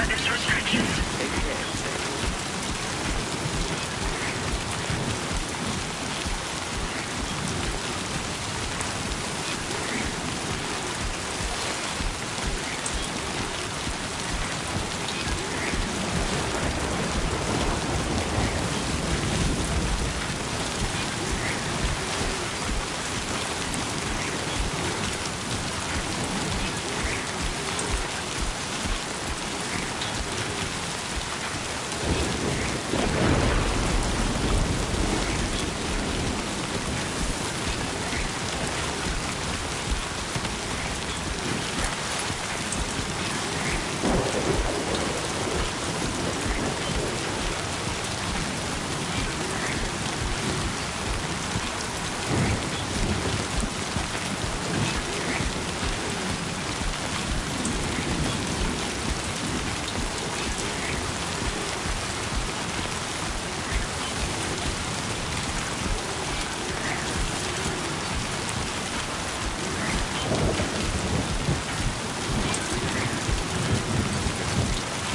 weapons restrictions. Take care.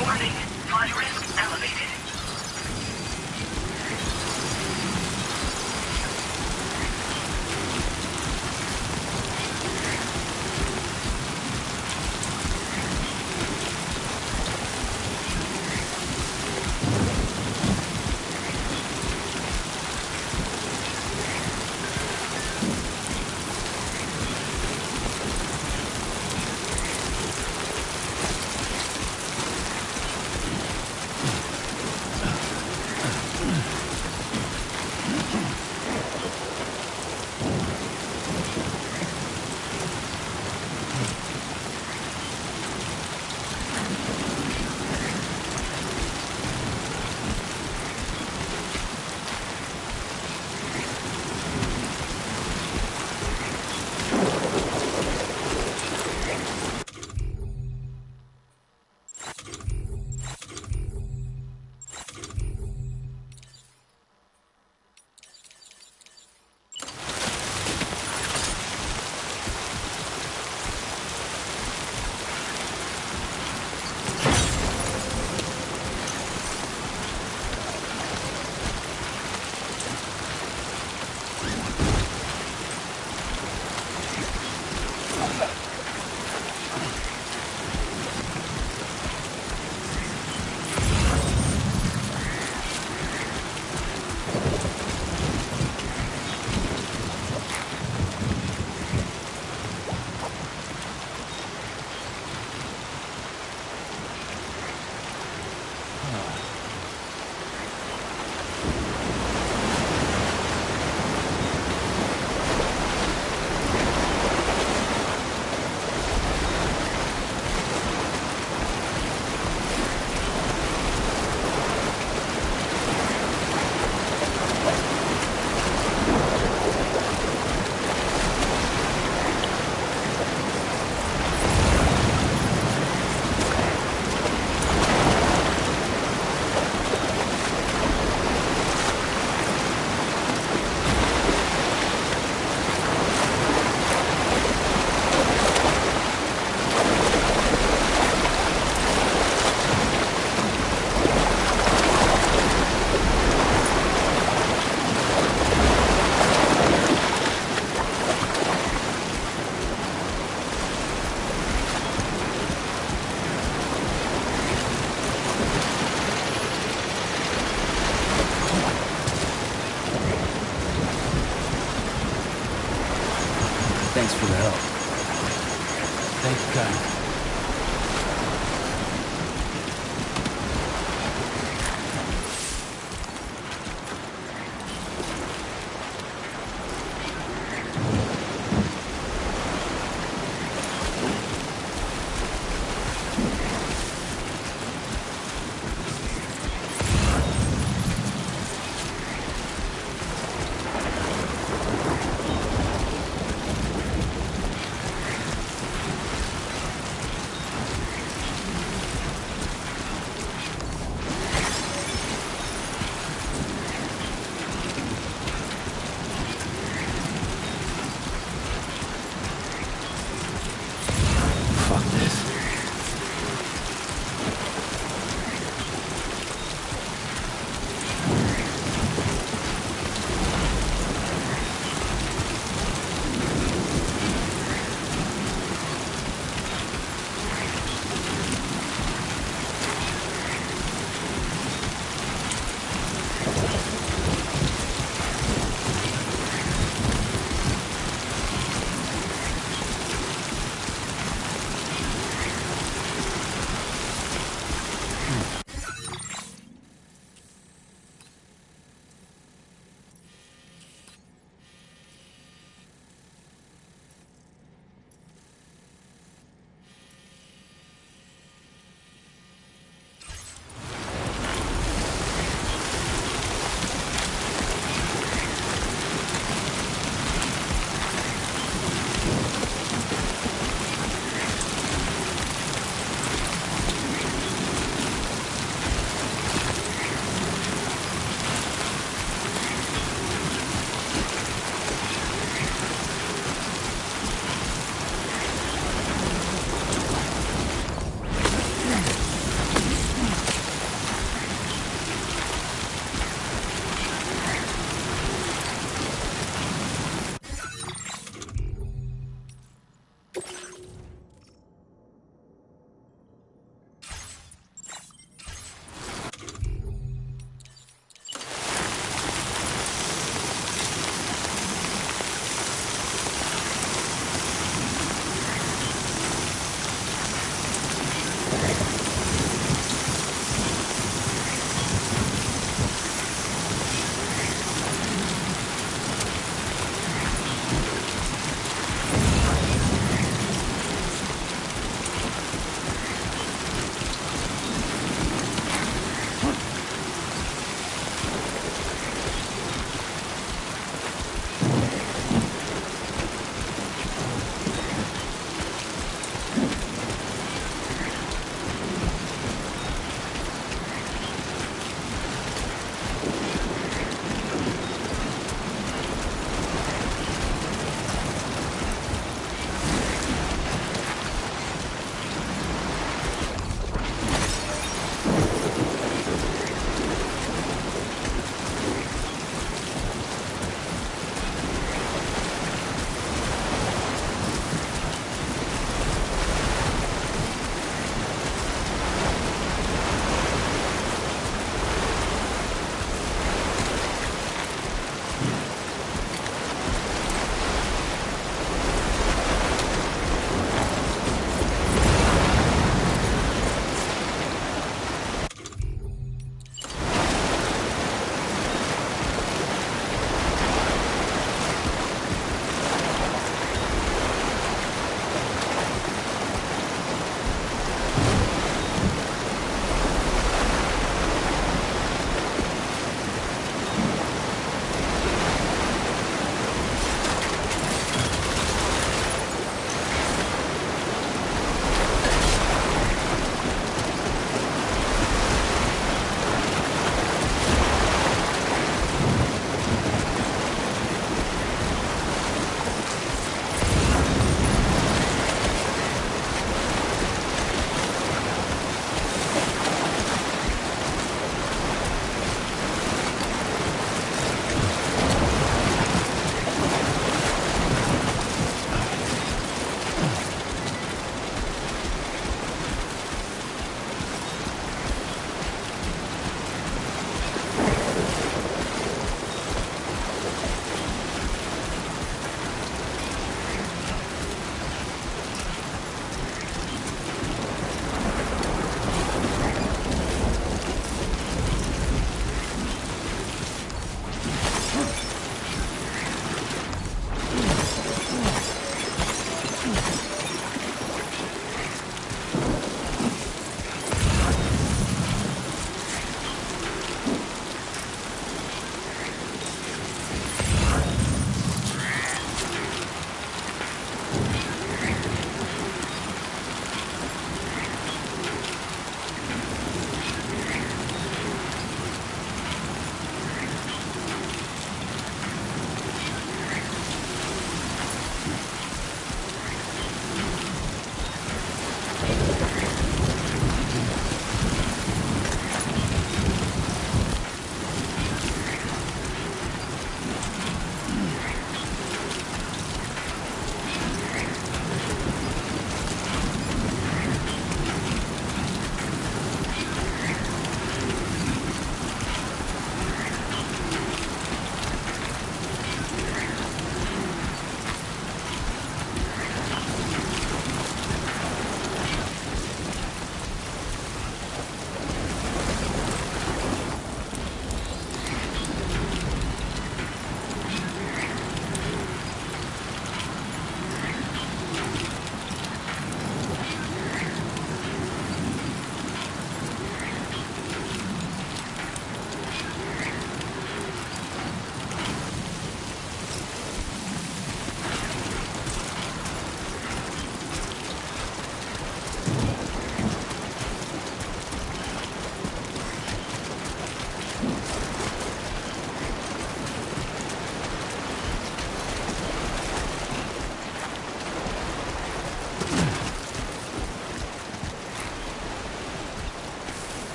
Warning, flood risk elevated.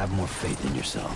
have more faith in yourself.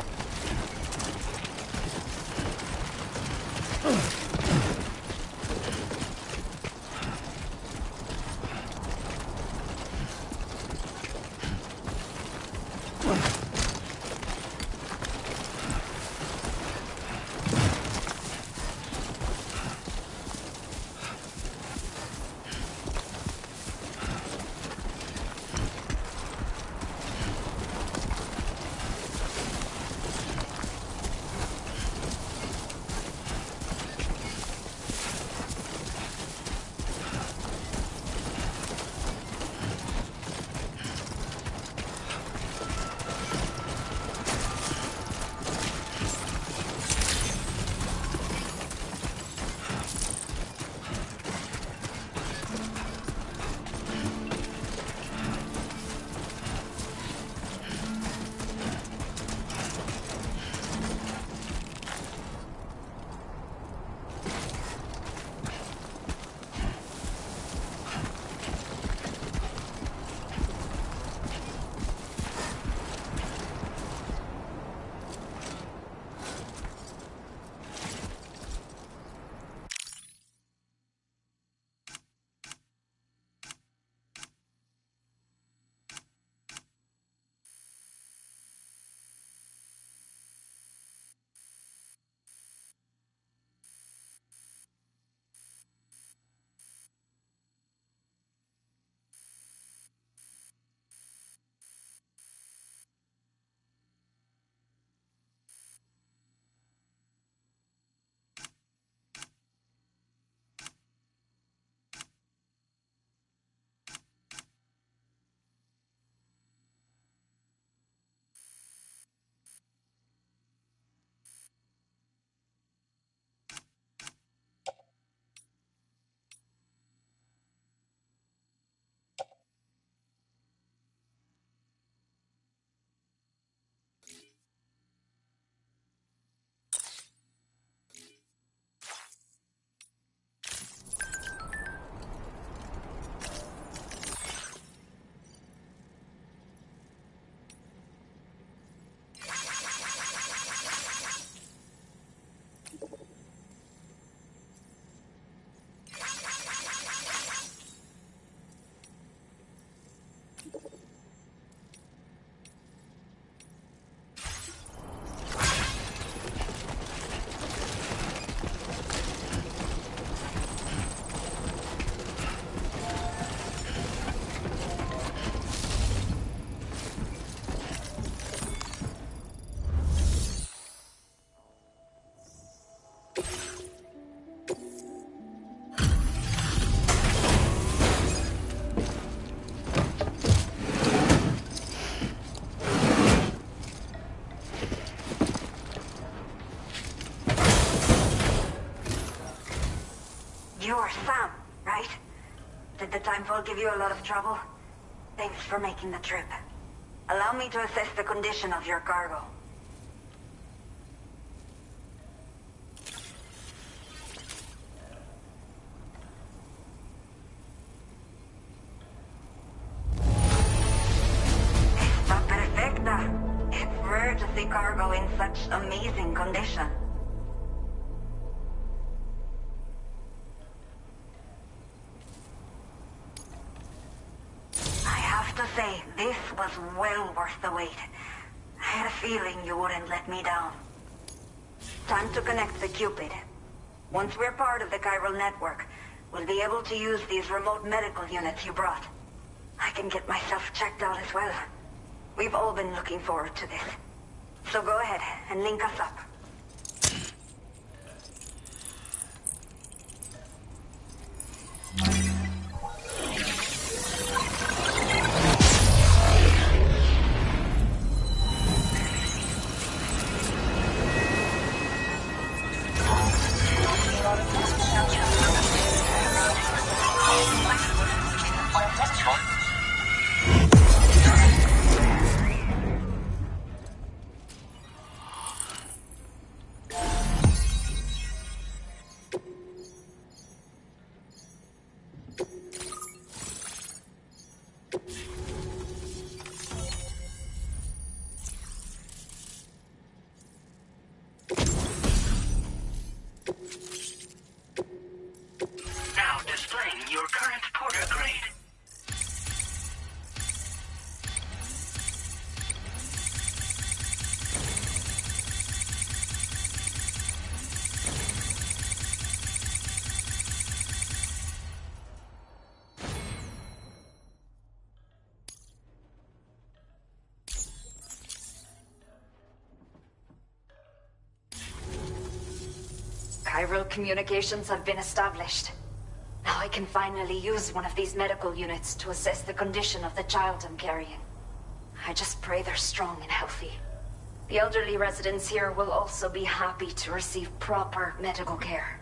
You're Sam, right? Did the timefall give you a lot of trouble? Thanks for making the trip. Allow me to assess the condition of your cargo. Está perfecta. It's rare to see cargo in such amazing condition. Say, this was well worth the wait. I had a feeling you wouldn't let me down. Time to connect the Cupid. Once we're part of the chiral network, we'll be able to use these remote medical units you brought. I can get myself checked out as well. We've all been looking forward to this. So go ahead and link us up. Chiral communications have been established. Now I can finally use one of these medical units to assess the condition of the child I'm carrying. I just pray they're strong and healthy. The elderly residents here will also be happy to receive proper medical care.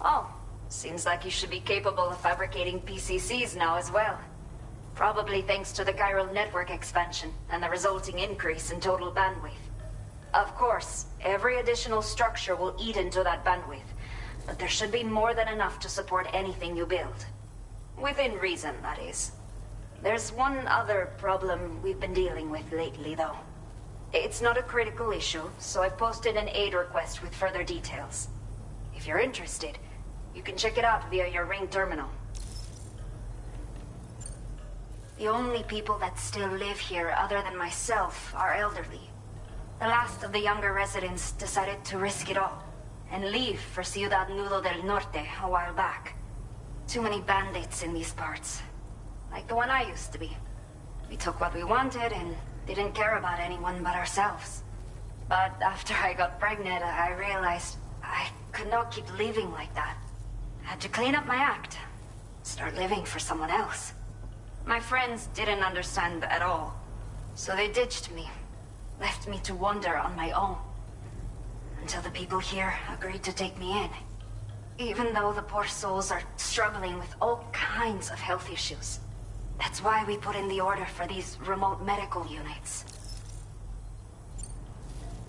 Oh, seems like you should be capable of fabricating PCCs now as well. Probably thanks to the chiral network expansion and the resulting increase in total bandwidth. Of course, every additional structure will eat into that bandwidth, but there should be more than enough to support anything you build. Within reason, that is. There's one other problem we've been dealing with lately, though. It's not a critical issue, so I've posted an aid request with further details. If you're interested, you can check it out via your ring terminal. The only people that still live here other than myself are elderly. The last of the younger residents decided to risk it all and leave for Ciudad Nudo del Norte a while back. Too many bandits in these parts. Like the one I used to be. We took what we wanted and didn't care about anyone but ourselves. But after I got pregnant, I realized I could not keep living like that. I had to clean up my act. Start living for someone else. My friends didn't understand at all. So they ditched me. Left me to wander on my own. Until the people here agreed to take me in. Even though the poor souls are struggling with all kinds of health issues. That's why we put in the order for these remote medical units.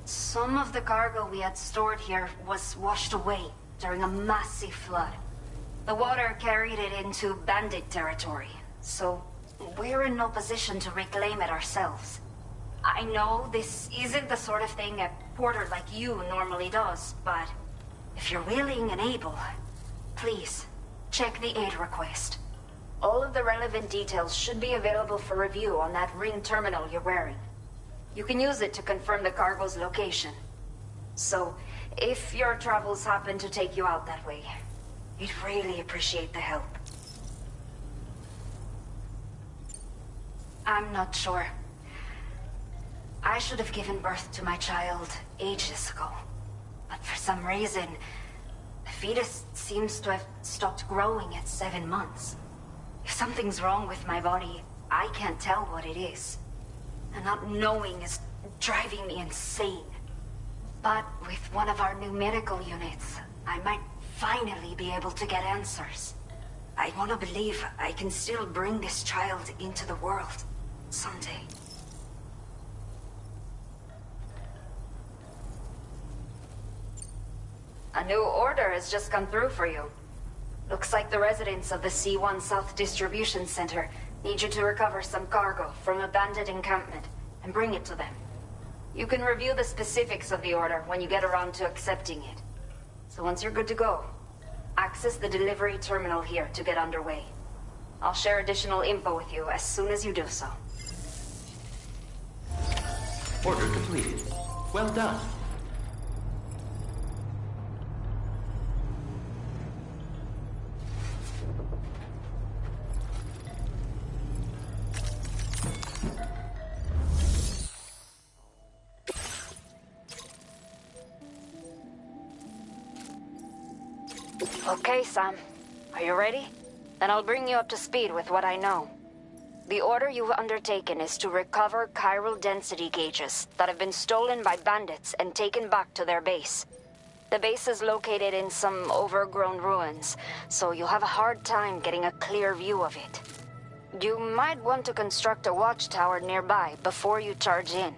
Some of the cargo we had stored here was washed away during a massive flood. The water carried it into bandit territory, so we're in no position to reclaim it ourselves. I know this isn't the sort of thing a porter like you normally does, but if you're willing and able, please check the aid request. All of the relevant details should be available for review on that ring terminal you're wearing. You can use it to confirm the cargo's location. So, if your travels happen to take you out that way, we'd really appreciate the help. I'm not sure. I should have given birth to my child ages ago. But for some reason, the fetus seems to have stopped growing at 7 months. If something's wrong with my body, I can't tell what it is. And not knowing is driving me insane. But with one of our new medical units, I might finally be able to get answers. I want to believe I can still bring this child into the world someday. A new order has just come through for you. Looks like the residents of the C1 South Distribution Center need you to recover some cargo from a bandit encampment and bring it to them. You can review the specifics of the order when you get around to accepting it. So once you're good to go, access the delivery terminal here to get underway. I'll share additional info with you as soon as you do so. Order completed. Well done. Okay, Sam. Are you ready? Then I'll bring you up to speed with what I know. The order you've undertaken is to recover chiral density gauges that have been stolen by bandits and taken back to their base. The base is located in some overgrown ruins, so you'll have a hard time getting a clear view of it. You might want to construct a watchtower nearby before you charge in.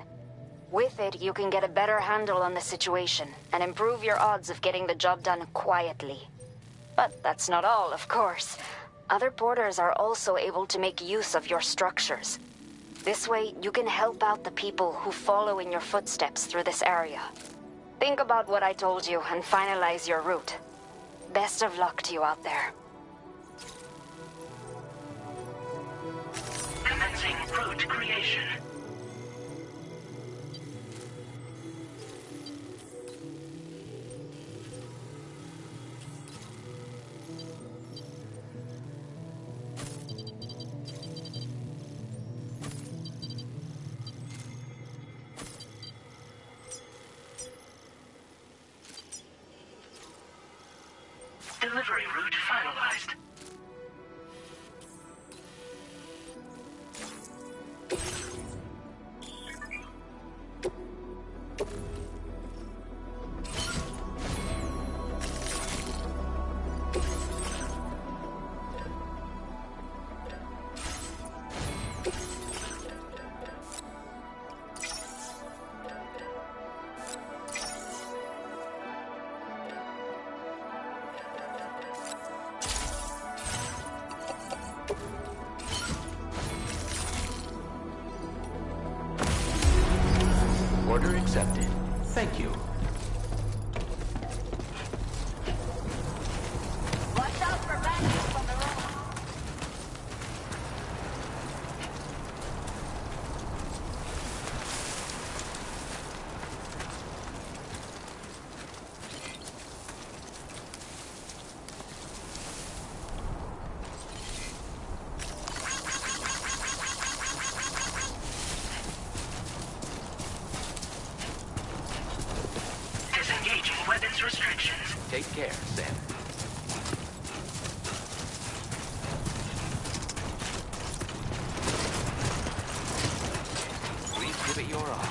With it, you can get a better handle on the situation and improve your odds of getting the job done quietly. But that's not all, of course. Other porters are also able to make use of your structures. This way, you can help out the people who follow in your footsteps through this area. Think about what I told you and finalize your route. Best of luck to you out there. Commencing route creation. Delivery route finalized. Order accepted. Thank you. Watch out for bandits on the road. Disengaging weapons restrictions. Take care, Sam. Please give it your all.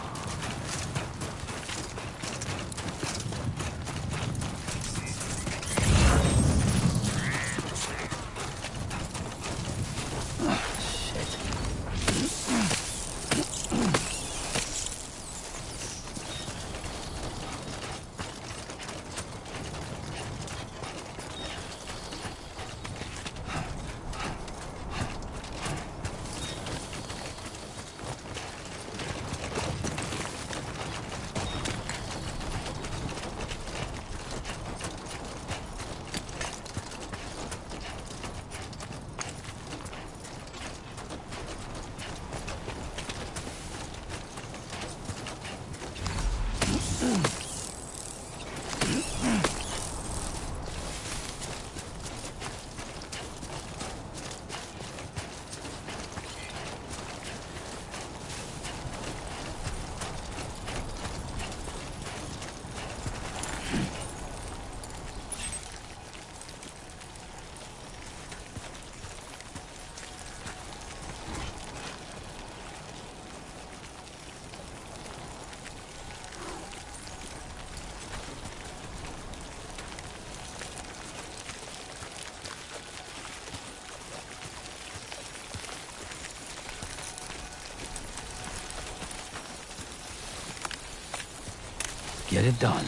Get it done.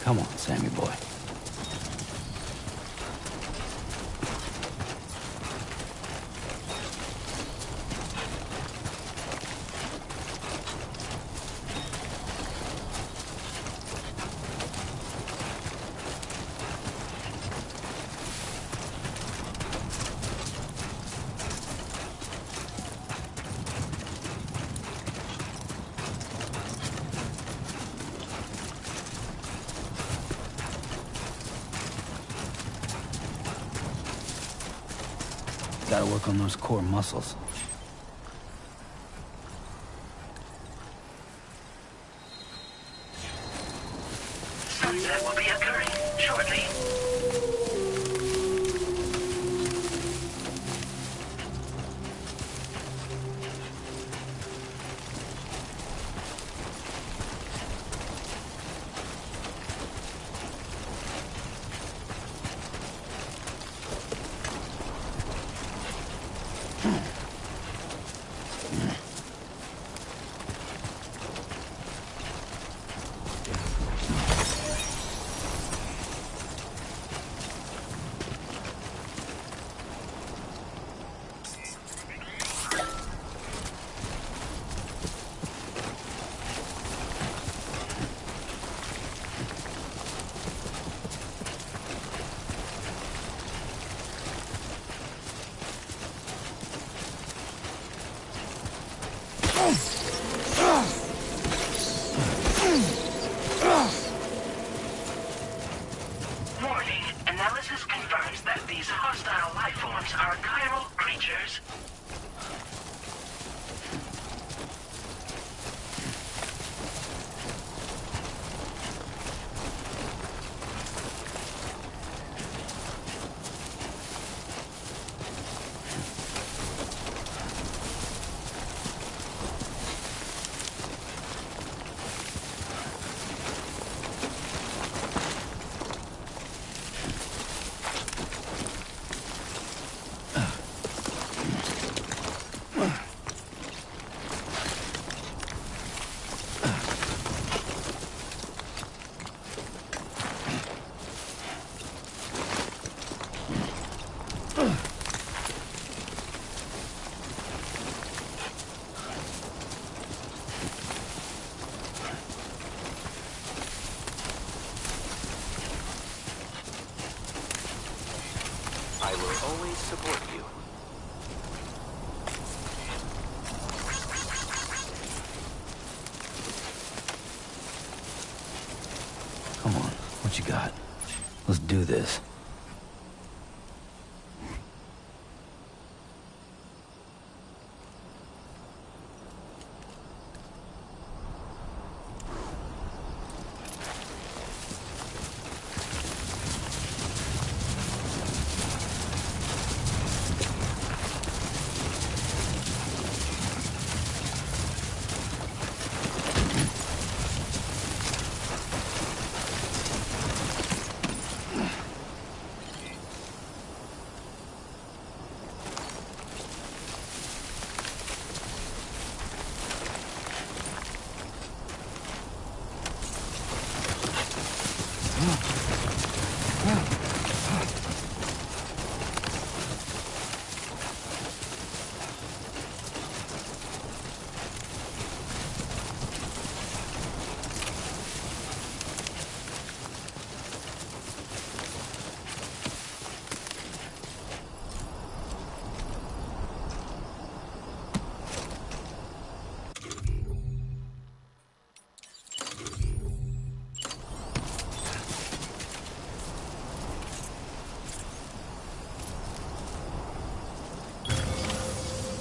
Come on, Sammy boy. Gotta work on those core muscles. Sunset will be occurring shortly. soldiers. I will always support you. Come on, what you got? Let's do this.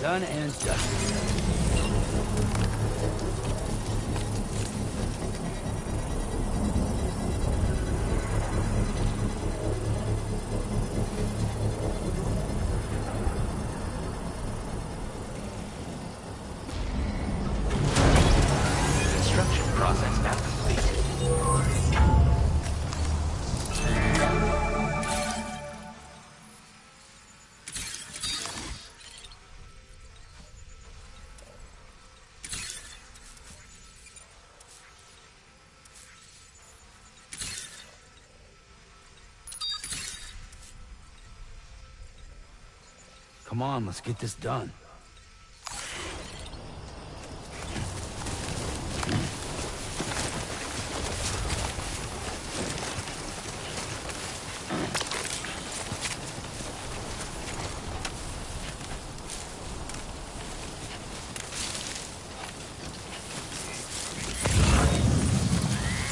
Done and done. Construction process now complete. Come on, let's get this done.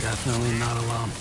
Definitely not alone.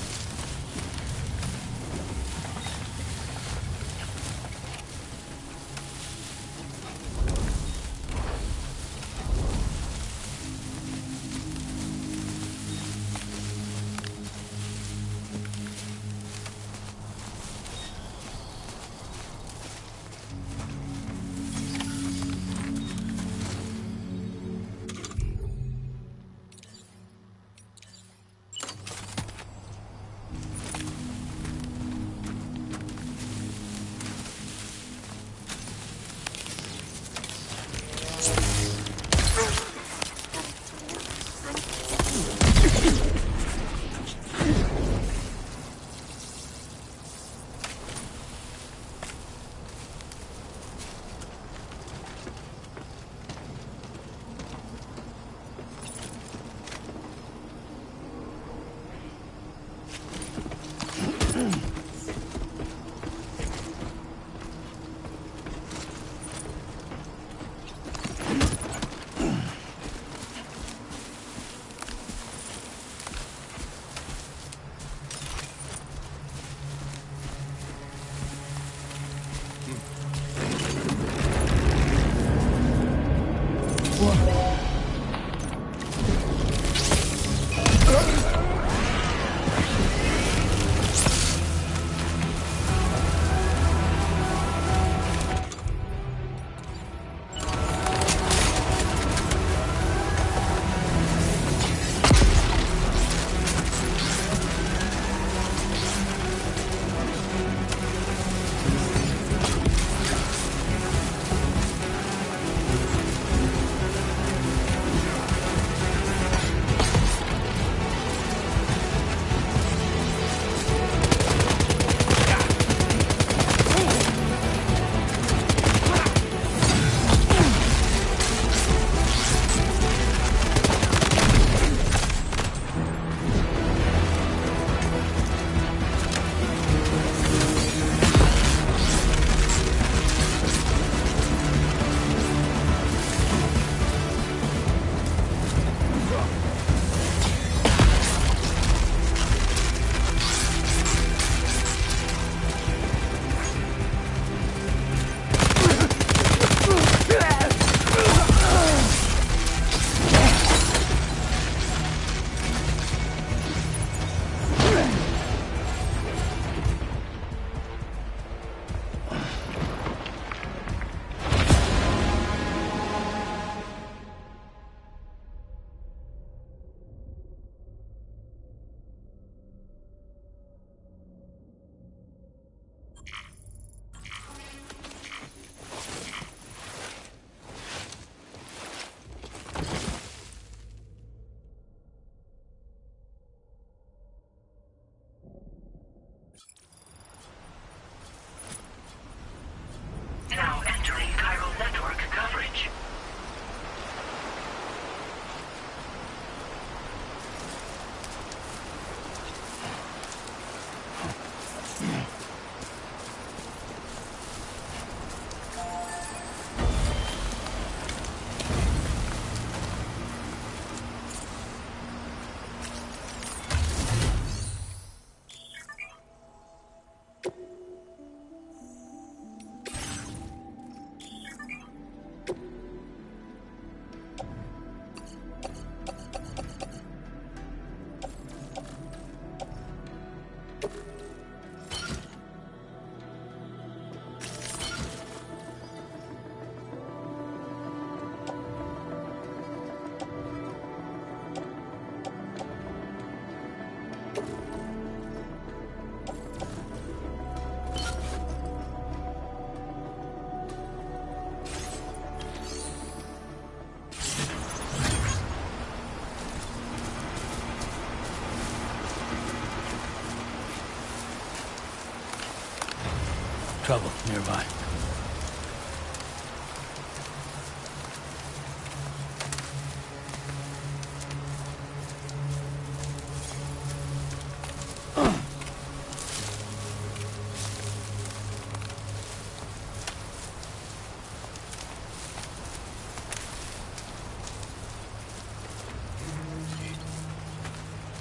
Trouble nearby.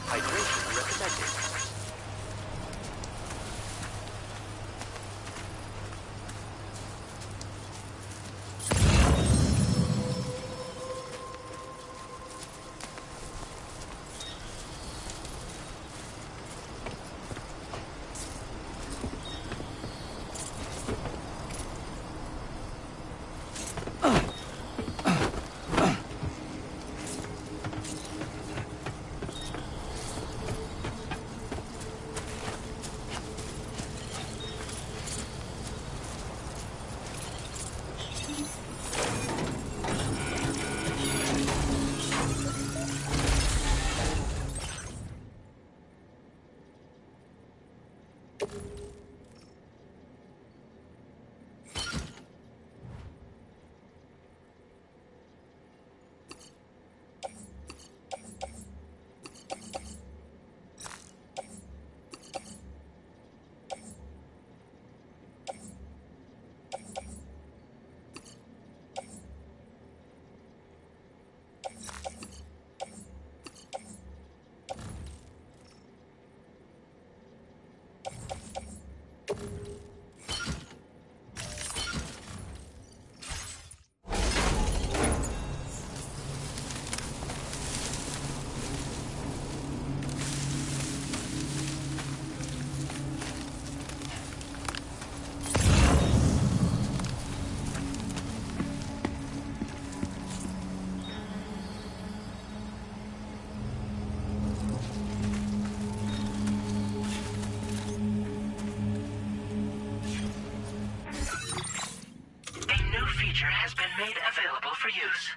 Hydration recommended. Feature has been made available for use.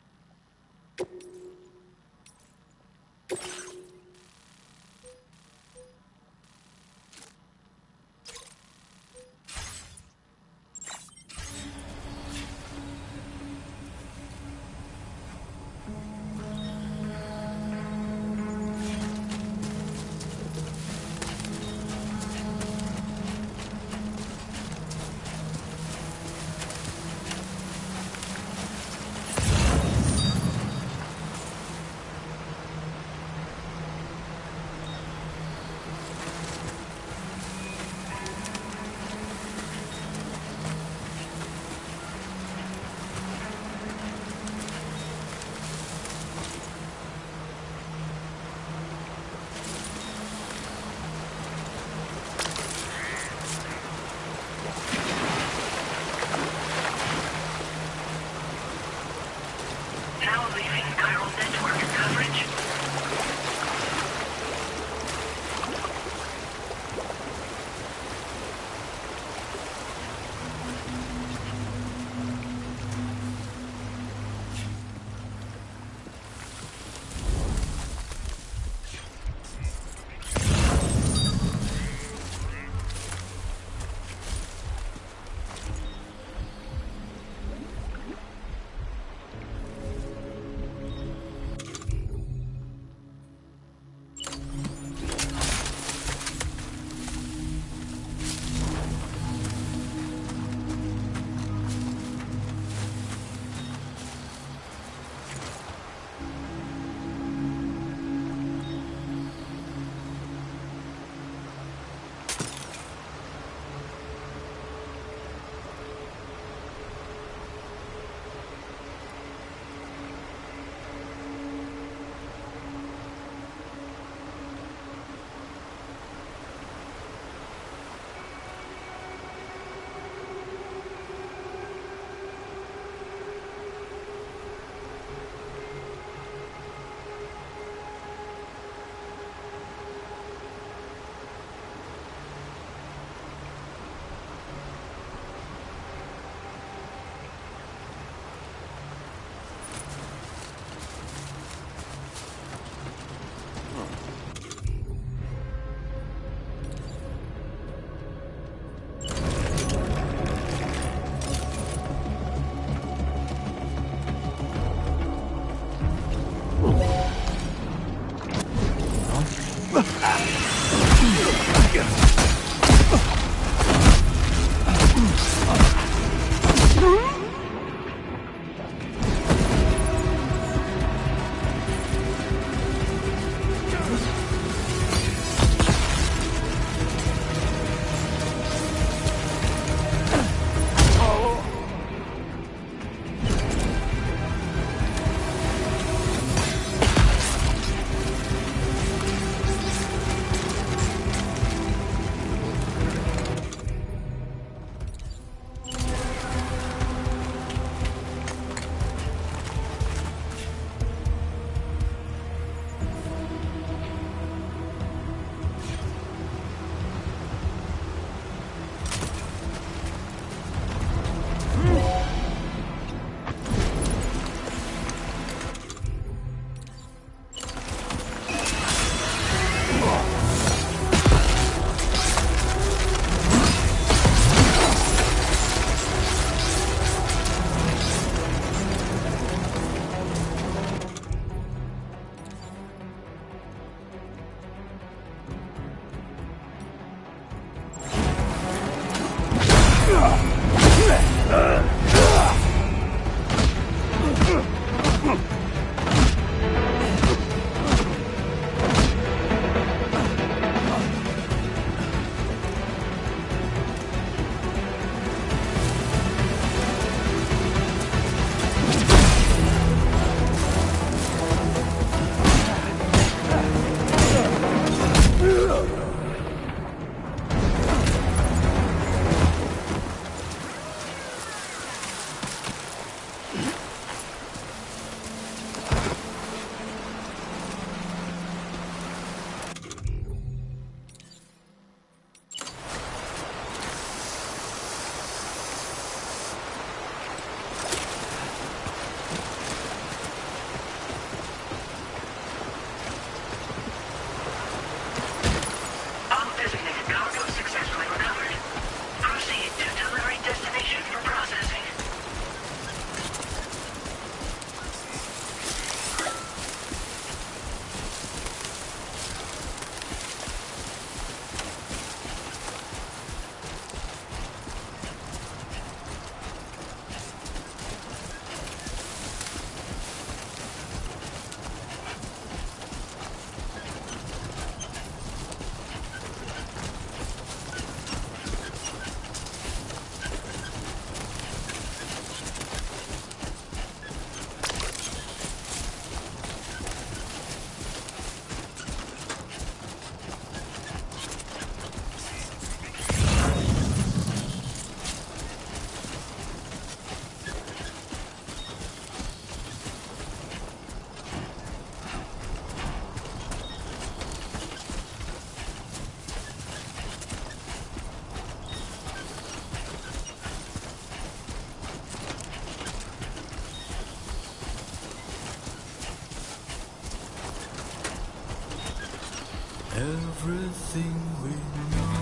Everything we know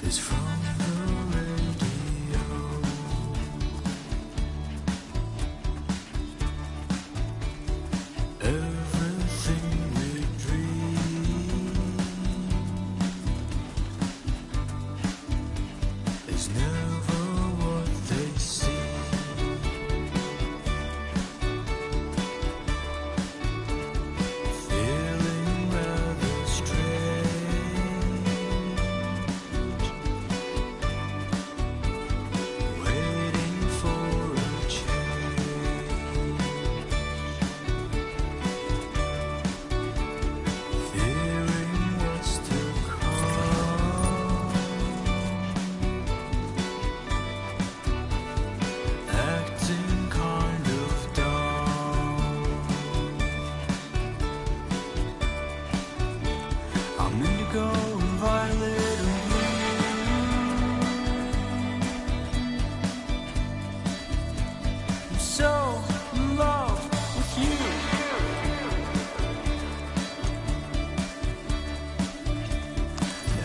is from the radio. Everything we dream is never what they seem.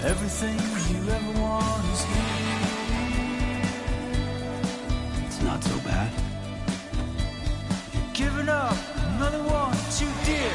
Everything you ever want is here. It's not so bad. You're giving up another one too dear.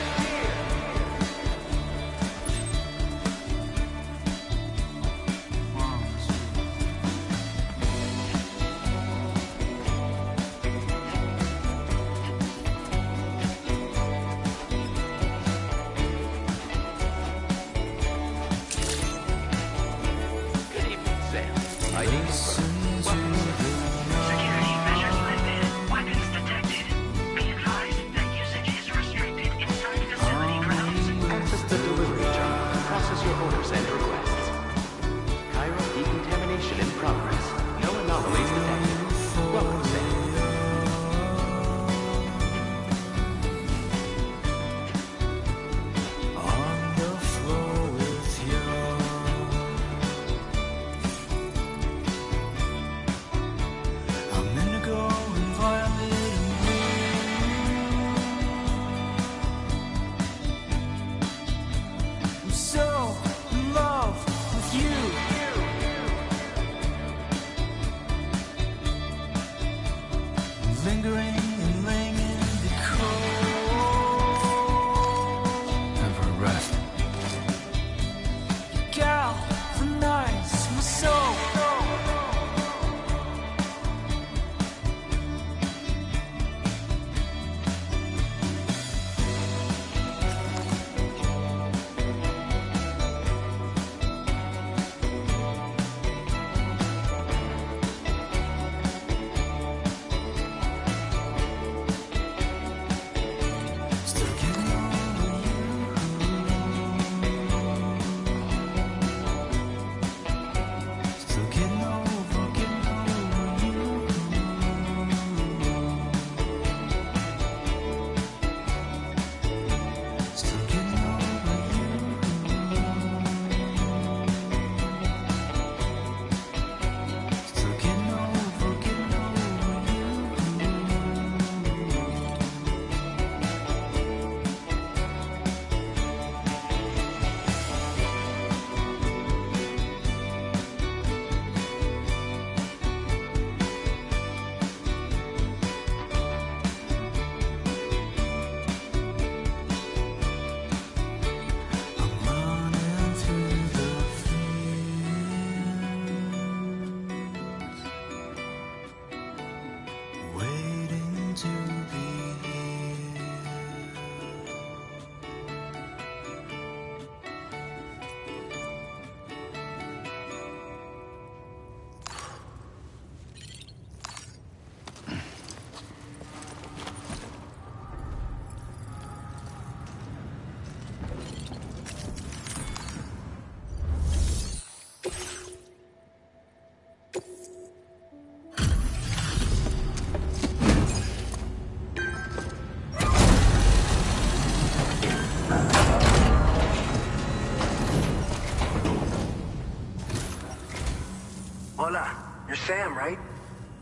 Sam, right?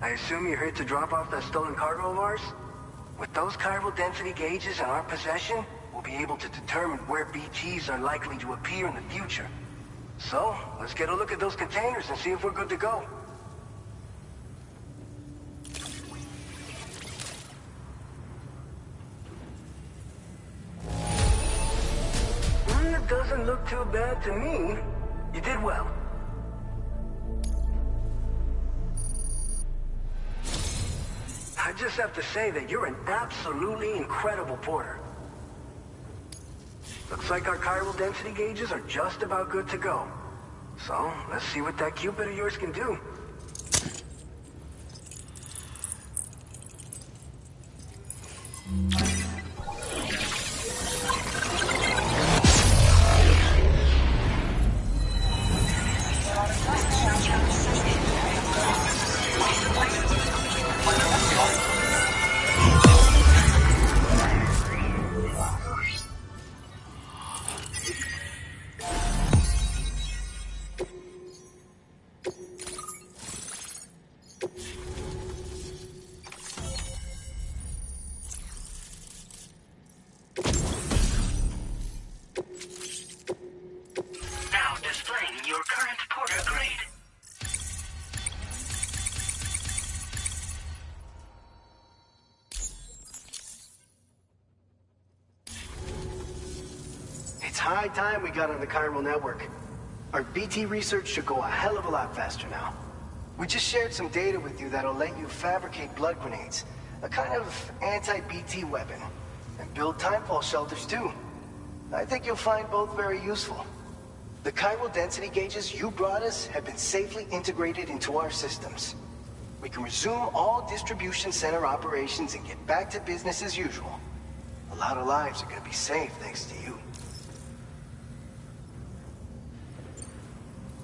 I assume you're here to drop off that stolen cargo of ours? With those chiral density gauges in our possession, we'll be able to determine where BTs are likely to appear in the future. So, let's get a look at those containers and see if we're good to go. It doesn't look too bad to me. You did well. I just have to say that you're an absolutely incredible porter. Looks like our chiral density gauges are just about good to go. So, let's see what that Cupid of yours can do. Now displaying your current porter grade. It's high time we got on the chiral network. Our BT research should go a hell of a lot faster now. We just shared some data with you that'll let you fabricate blood grenades, a kind of anti-BT weapon, and build timefall shelters too. I think you'll find both very useful. The chiral density gauges you brought us have been safely integrated into our systems. We can resume all distribution center operations and get back to business as usual. A lot of lives are gonna be saved thanks to you.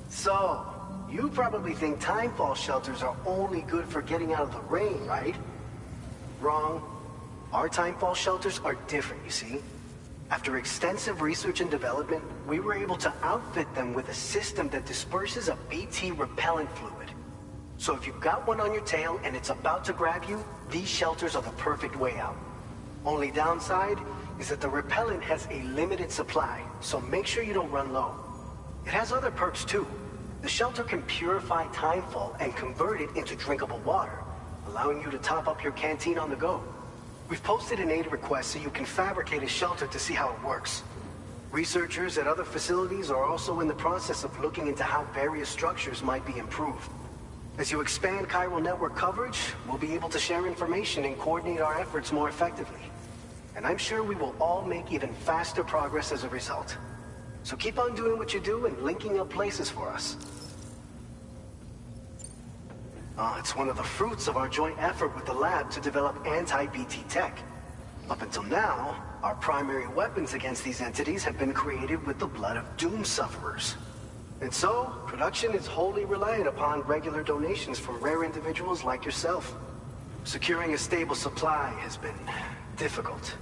So, you probably think timefall shelters are only good for getting out of the rain, right? Wrong. Our timefall shelters are different, you see. After extensive research and development, we were able to outfit them with a system that disperses a BT repellent fluid. So if you've got one on your tail and it's about to grab you, these shelters are the perfect way out. Only downside is that the repellent has a limited supply, so make sure you don't run low. It has other perks too. The shelter can purify timefall and convert it into drinkable water, allowing you to top up your canteen on the go. We've posted an aid request so you can fabricate a shelter to see how it works. Researchers at other facilities are also in the process of looking into how various structures might be improved. As you expand chiral network coverage, we'll be able to share information and coordinate our efforts more effectively. And I'm sure we will all make even faster progress as a result. So keep on doing what you do and linking up places for us. It's one of the fruits of our joint effort with the lab to develop anti-BT tech. Up until now, our primary weapons against these entities have been created with the blood of doom sufferers. And so, production is wholly reliant upon regular donations from rare individuals like yourself. Securing a stable supply has been difficult.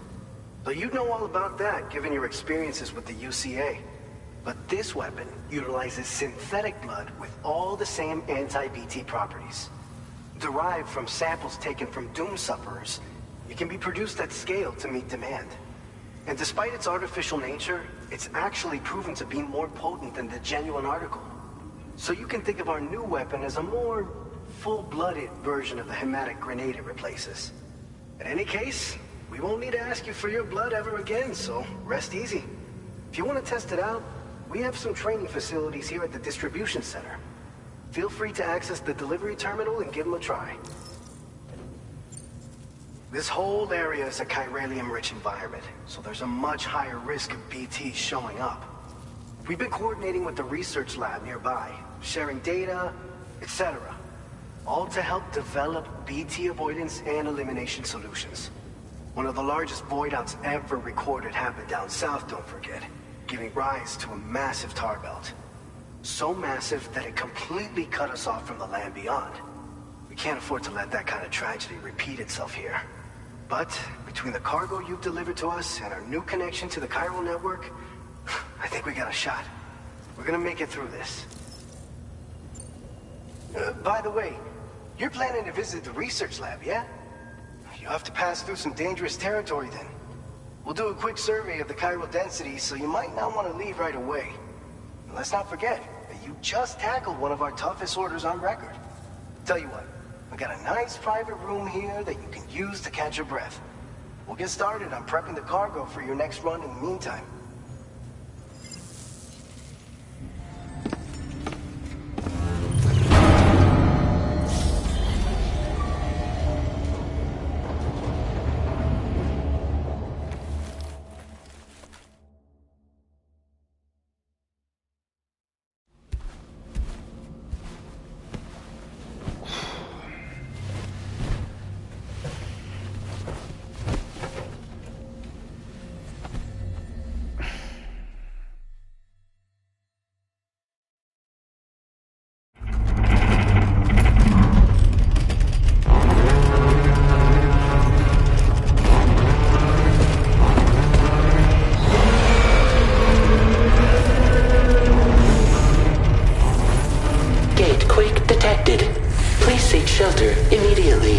Though you know all about that, given your experiences with the UCA. But this weapon utilizes synthetic blood with all the same anti-BT properties. Derived from samples taken from doom sufferers, it can be produced at scale to meet demand. And despite its artificial nature, it's actually proven to be more potent than the genuine article. So you can think of our new weapon as a more full-blooded version of the hematic grenade it replaces. In any case, we won't need to ask you for your blood ever again, so rest easy. If you want to test it out, we have some training facilities here at the distribution center. Feel free to access the delivery terminal and give them a try. This whole area is a chiralium-rich environment, so there's a much higher risk of BTs showing up. We've been coordinating with the research lab nearby, sharing data, etc. All to help develop BT avoidance and elimination solutions. One of the largest void outs ever recorded happened down south, don't forget, giving rise to a massive tar belt. So massive that it completely cut us off from the land beyond. We can't afford to let that kind of tragedy repeat itself here. But between the cargo you've delivered to us and our new connection to the chiral network, I think we got a shot. We're gonna make it through this. By the way, you're planning to visit the research lab, yeah? You'll have to pass through some dangerous territory then. We'll do a quick survey of the chiral density, so you might not want to leave right away. And let's not forget that you just tackled one of our toughest orders on record. Tell you what, we got a nice private room here that you can use to catch your breath. We'll get started on prepping the cargo for your next run in the meantime. Shelter immediately.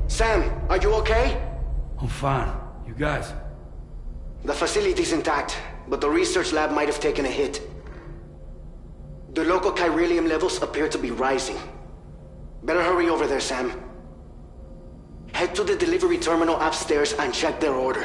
Sam, are you okay? I'm fine. You guys? The facility's intact, but the research lab might have taken a hit. The local chiralium levels appear to be rising. Better hurry over there, Sam. Head to the delivery terminal upstairs and check their order.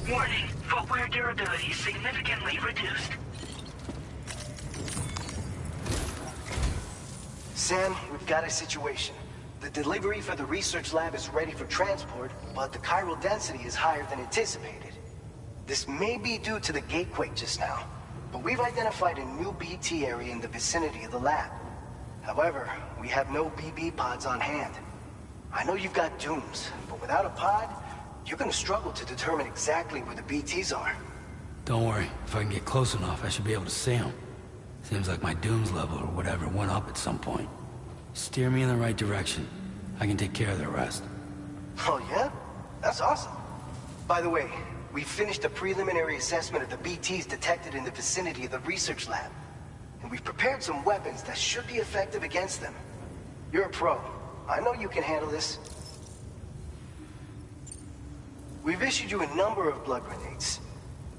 Warning, footwear durability significantly reduced. Sam, we've got a situation. The delivery for the research lab is ready for transport, but the chiral density is higher than anticipated. This may be due to the gatequake just now, but we've identified a new BT area in the vicinity of the lab. However, we have no BB pods on hand. I know you've got dooms, but without a pod, you're gonna struggle to determine exactly where the BTs are. Don't worry. If I can get close enough, I should be able to see them. Seems like my dooms level or whatever went up at some point. Steer me in the right direction. I can take care of the rest. Oh yeah? That's awesome. By the way, we finished a preliminary assessment of the BTs detected in the vicinity of the research lab. And we've prepared some weapons that should be effective against them. You're a pro. I know you can handle this. We've issued you a number of blood grenades.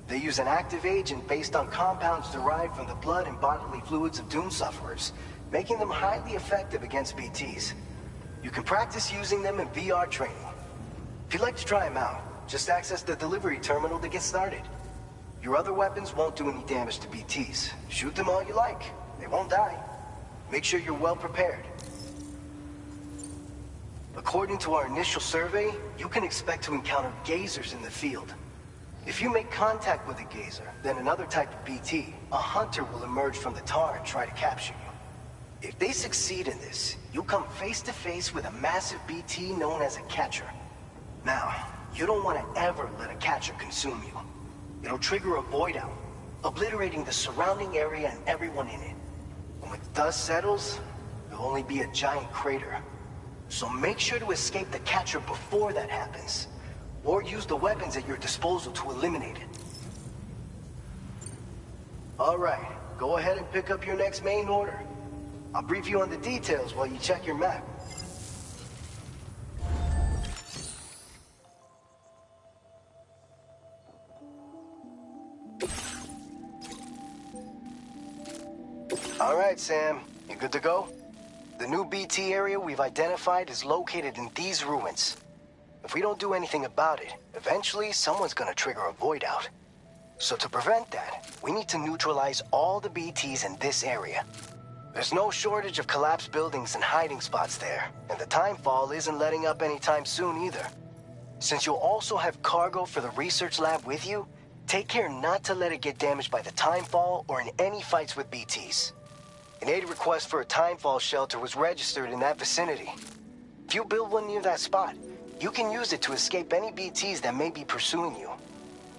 They use an active agent based on compounds derived from the blood and bodily fluids of Doom sufferers, making them highly effective against BTs. You can practice using them in VR training. If you'd like to try them out, just access the delivery terminal to get started. Your other weapons won't do any damage to BTs. Shoot them all you like. They won't die. Make sure you're well prepared. According to our initial survey, you can expect to encounter gazers in the field. If you make contact with a gazer, then another type of BT, a hunter will emerge from the tar and try to capture you. If they succeed in this, you'll come face to face with a massive BT known as a catcher. Now, you don't want to ever let a catcher consume you. It'll trigger a void out, obliterating the surrounding area and everyone in it. And when the dust settles, there'll only be a giant crater. So make sure to escape the catcher before that happens, or use the weapons at your disposal to eliminate it. All right, go ahead and pick up your next main order. I'll brief you on the details while you check your map. All right, Sam, you good to go? The new BT area we've identified is located in these ruins. If we don't do anything about it, eventually someone's gonna trigger a void out. So to prevent that, we need to neutralize all the BTs in this area. There's no shortage of collapsed buildings and hiding spots there, and the timefall isn't letting up anytime soon either. Since you'll also have cargo for the research lab with you, take care not to let it get damaged by the timefall or in any fights with BTs. An aid request for a timefall shelter was registered in that vicinity. If you build one near that spot, you can use it to escape any BTs that may be pursuing you.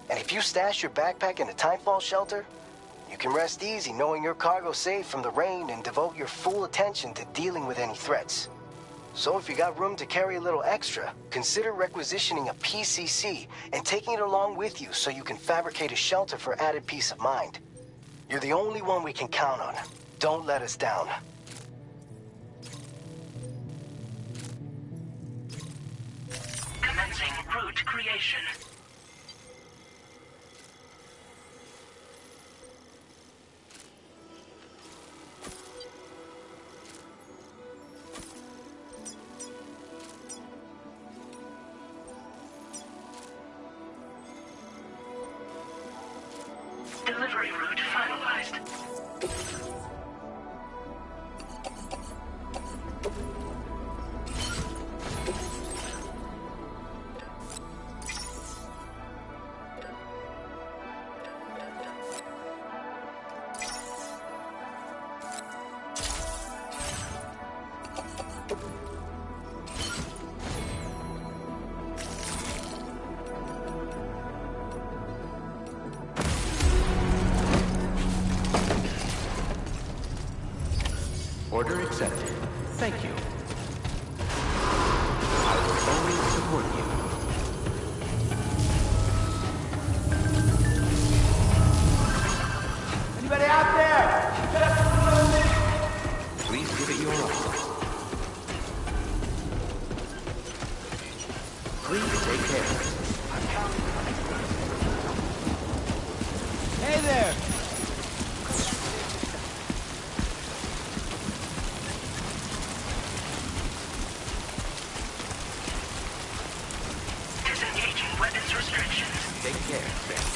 And if you stash your backpack in a timefall shelter, you can rest easy knowing your cargo's safe from the rain and devote your full attention to dealing with any threats. So if you got room to carry a little extra, consider requisitioning a PCC and taking it along with you so you can fabricate a shelter for added peace of mind. You're the only one we can count on. Don't let us down. Commencing route creation. Delivery route finalized. Order accepted. Thank you. I will always support you. Anybody out there? Please give it your all. Please take care. Hey there! Disengaging weapons restrictions. Take care, Sam.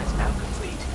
Exercise now complete.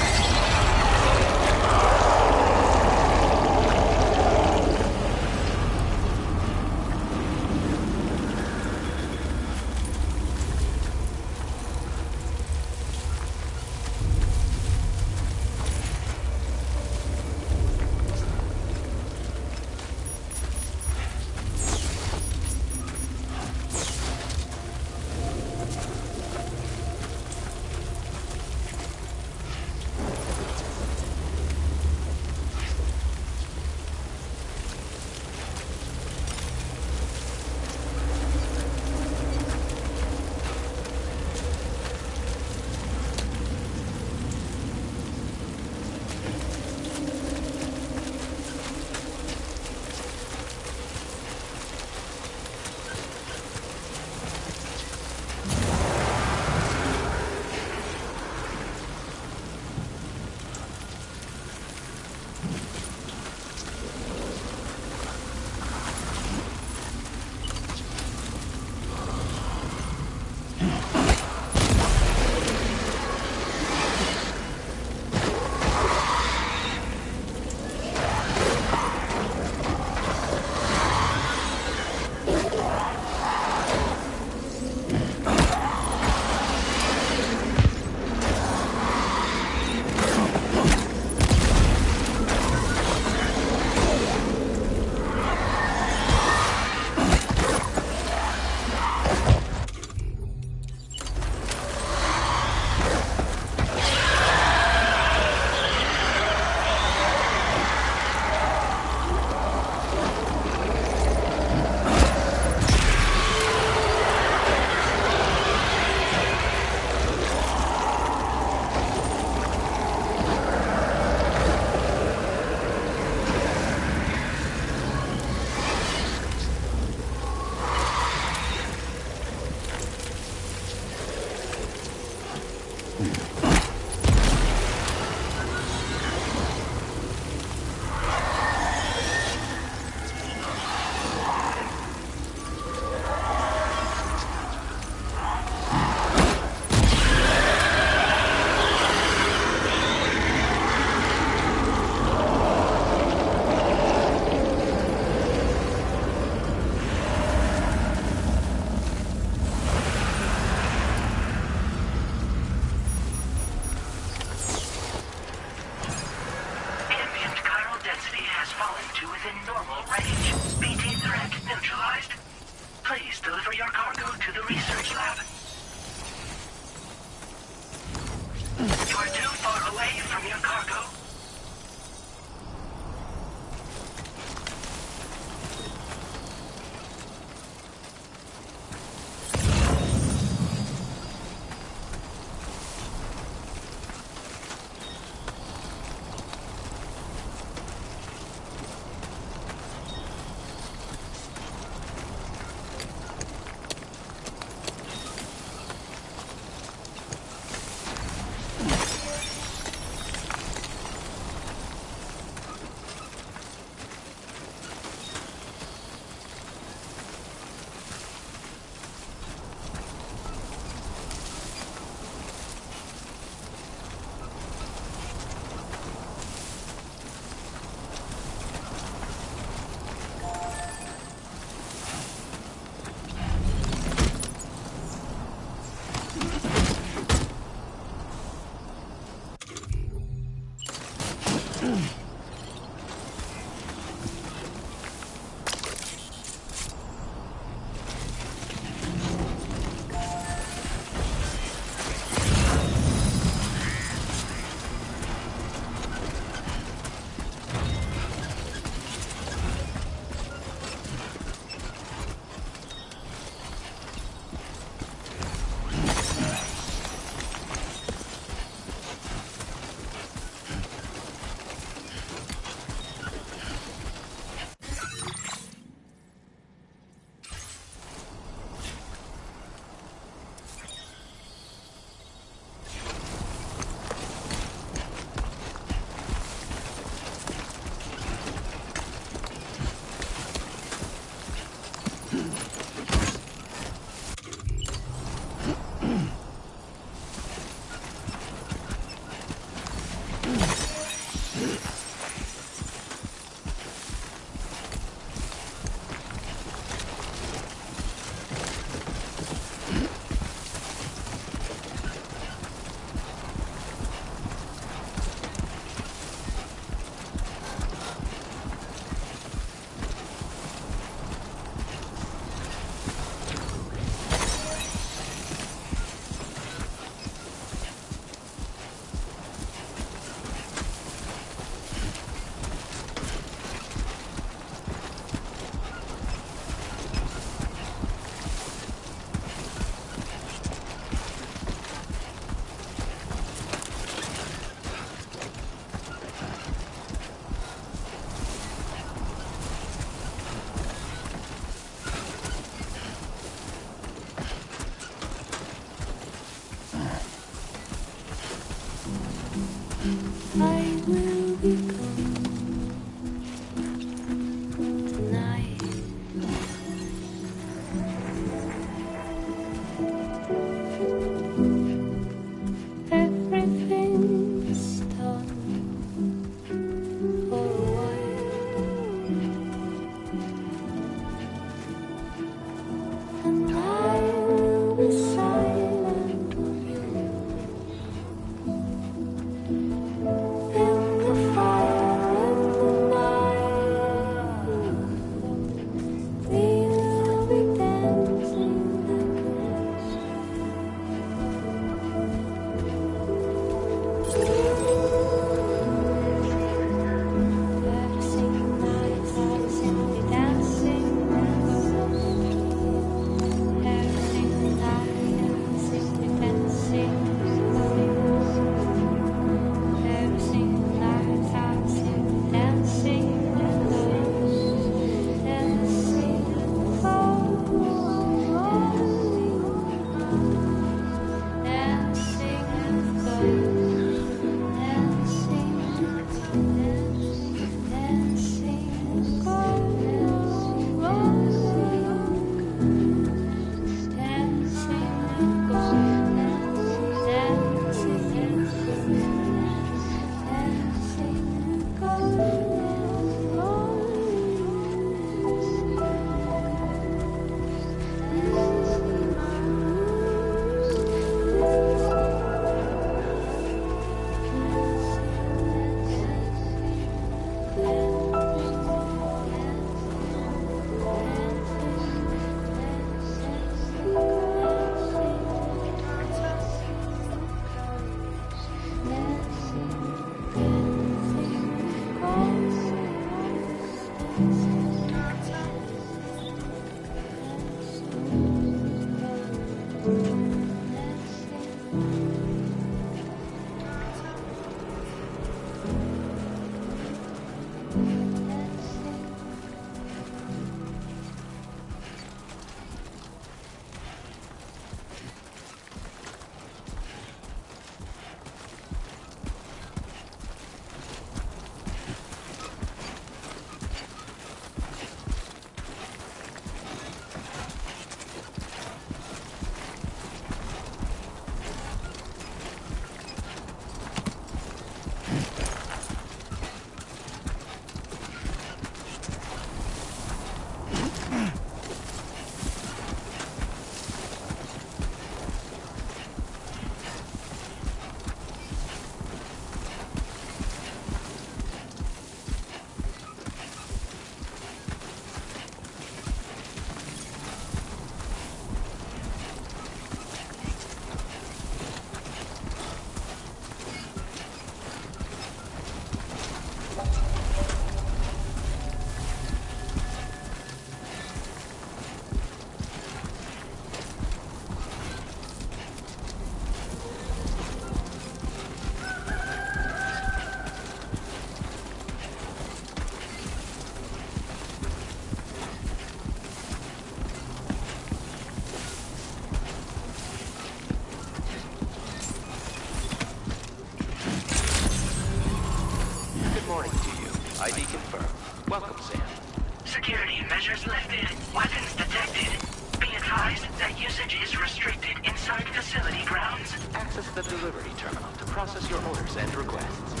access the delivery terminal to process your orders and requests.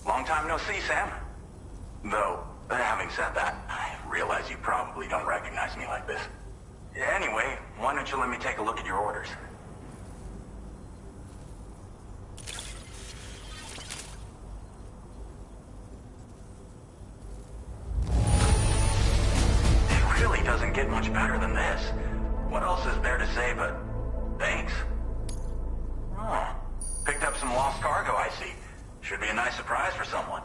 Long time no see, Sam. Though, having said that, I realize you probably don't recognize me like this. Anyway, why don't you let me take a look at your orders? It really doesn't get much better than this. What else is there to say but thanks? Oh, picked up some lost cargo, I see. Should be a nice surprise for someone.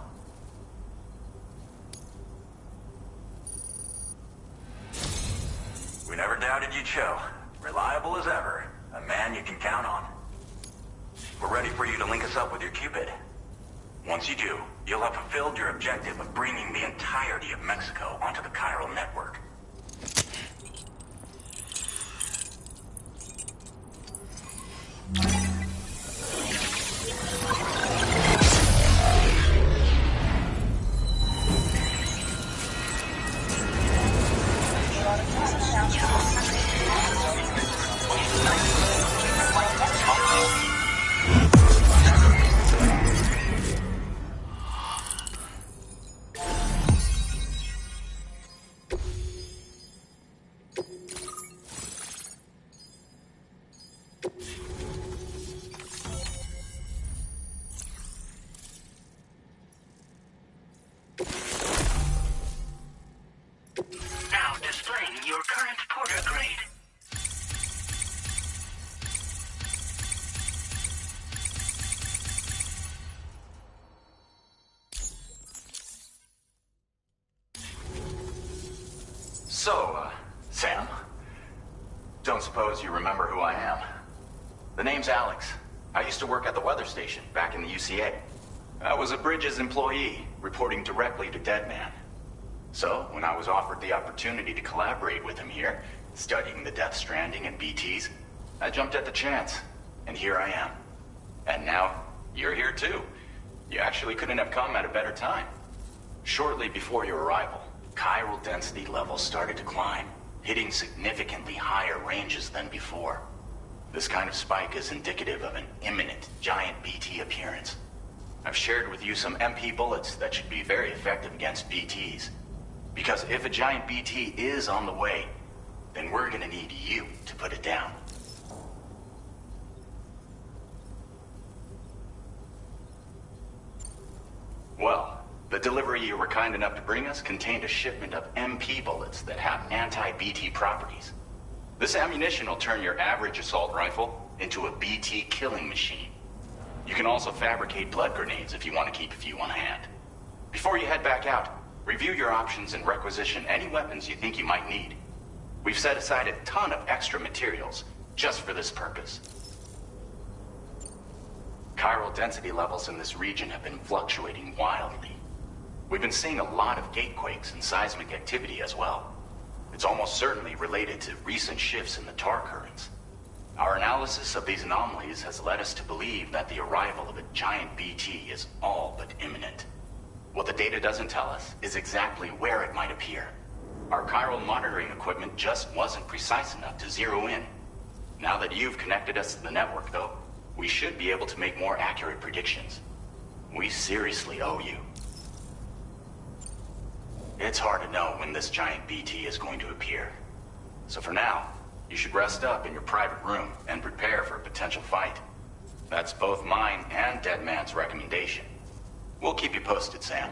We never doubted you'd show. Reliable as ever. A man you can count on. We're ready for you to link us up with your Cupid. Once you do, you'll have fulfilled your objective of bringing the entirety of Mexico onto the chiral network. Now displaying your current porter grade. So, Sam, don't suppose you remember who I am? The name's Alex. I used to work at the weather station back in the UCA. I was a Bridges employee, reporting directly to Deadman. So, when I was offered the opportunity to collaborate with him here, studying the Death Stranding and BTs, I jumped at the chance, and here I am. And now, you're here too. You actually couldn't have come at a better time. Shortly before your arrival, chiral density levels started to climb, hitting significantly higher ranges than before. This kind of spike is indicative of an imminent giant BT appearance. I've shared with you some MP bullets that should be very effective against BTs. Because if a giant BT is on the way, then we're gonna need you to put it down. Well, the delivery you were kind enough to bring us contained a shipment of MP bullets that have anti-BT properties. This ammunition will turn your average assault rifle into a BT killing machine. You can also fabricate blood grenades if you want to keep a few on hand. Before you head back out, review your options and requisition any weapons you think you might need. We've set aside a ton of extra materials just for this purpose. Chiral density levels in this region have been fluctuating wildly. We've been seeing a lot of gatequakes and seismic activity as well. It's almost certainly related to recent shifts in the tar currents. Our analysis of these anomalies has led us to believe that the arrival of a giant BT is all but imminent. What the data doesn't tell us is exactly where it might appear. Our chiral monitoring equipment just wasn't precise enough to zero in. Now that you've connected us to the network, though, we should be able to make more accurate predictions. We seriously owe you. It's hard to know when this giant BT is going to appear. So for now, you should rest up in your private room and prepare for a potential fight. That's both mine and Deadman's recommendation. We'll keep you posted, Sam.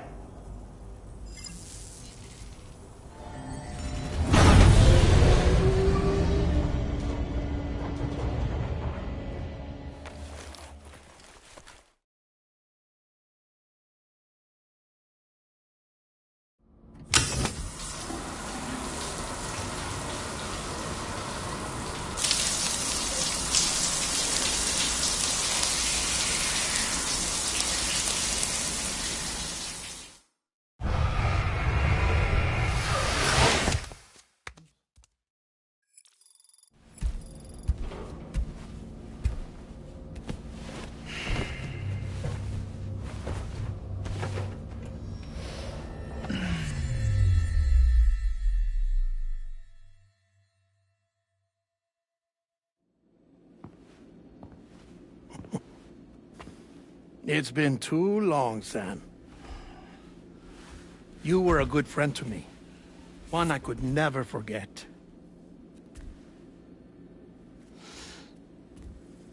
It's been too long, Sam. You were a good friend to me. One I could never forget.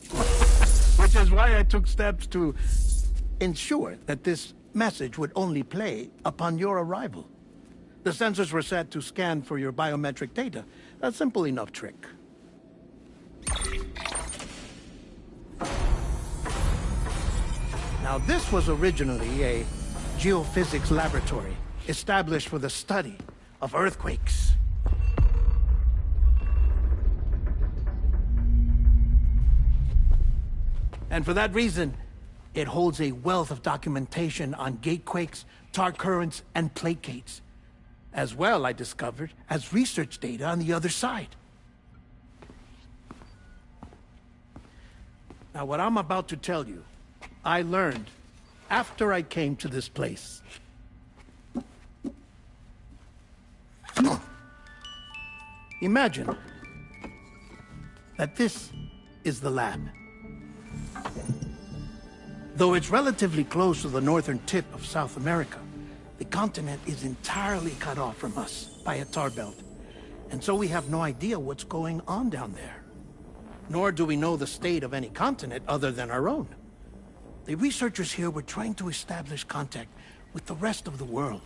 Which is why I took steps to ensure that this message would only play upon your arrival. The sensors were set to scan for your biometric data. A simple enough trick. Now, this was originally a geophysics laboratory established for the study of earthquakes. And for that reason, it holds a wealth of documentation on gatequakes, tar currents, and plate gates. As well, I discovered, as research data on the other side. Now, what I'm about to tell you, I learned after I came to this place. Imagine that this is the lab. Though it's relatively close to the northern tip of South America, the continent is entirely cut off from us by a tar belt. And so we have no idea what's going on down there. Nor do we know the state of any continent other than our own. The researchers here were trying to establish contact with the rest of the world.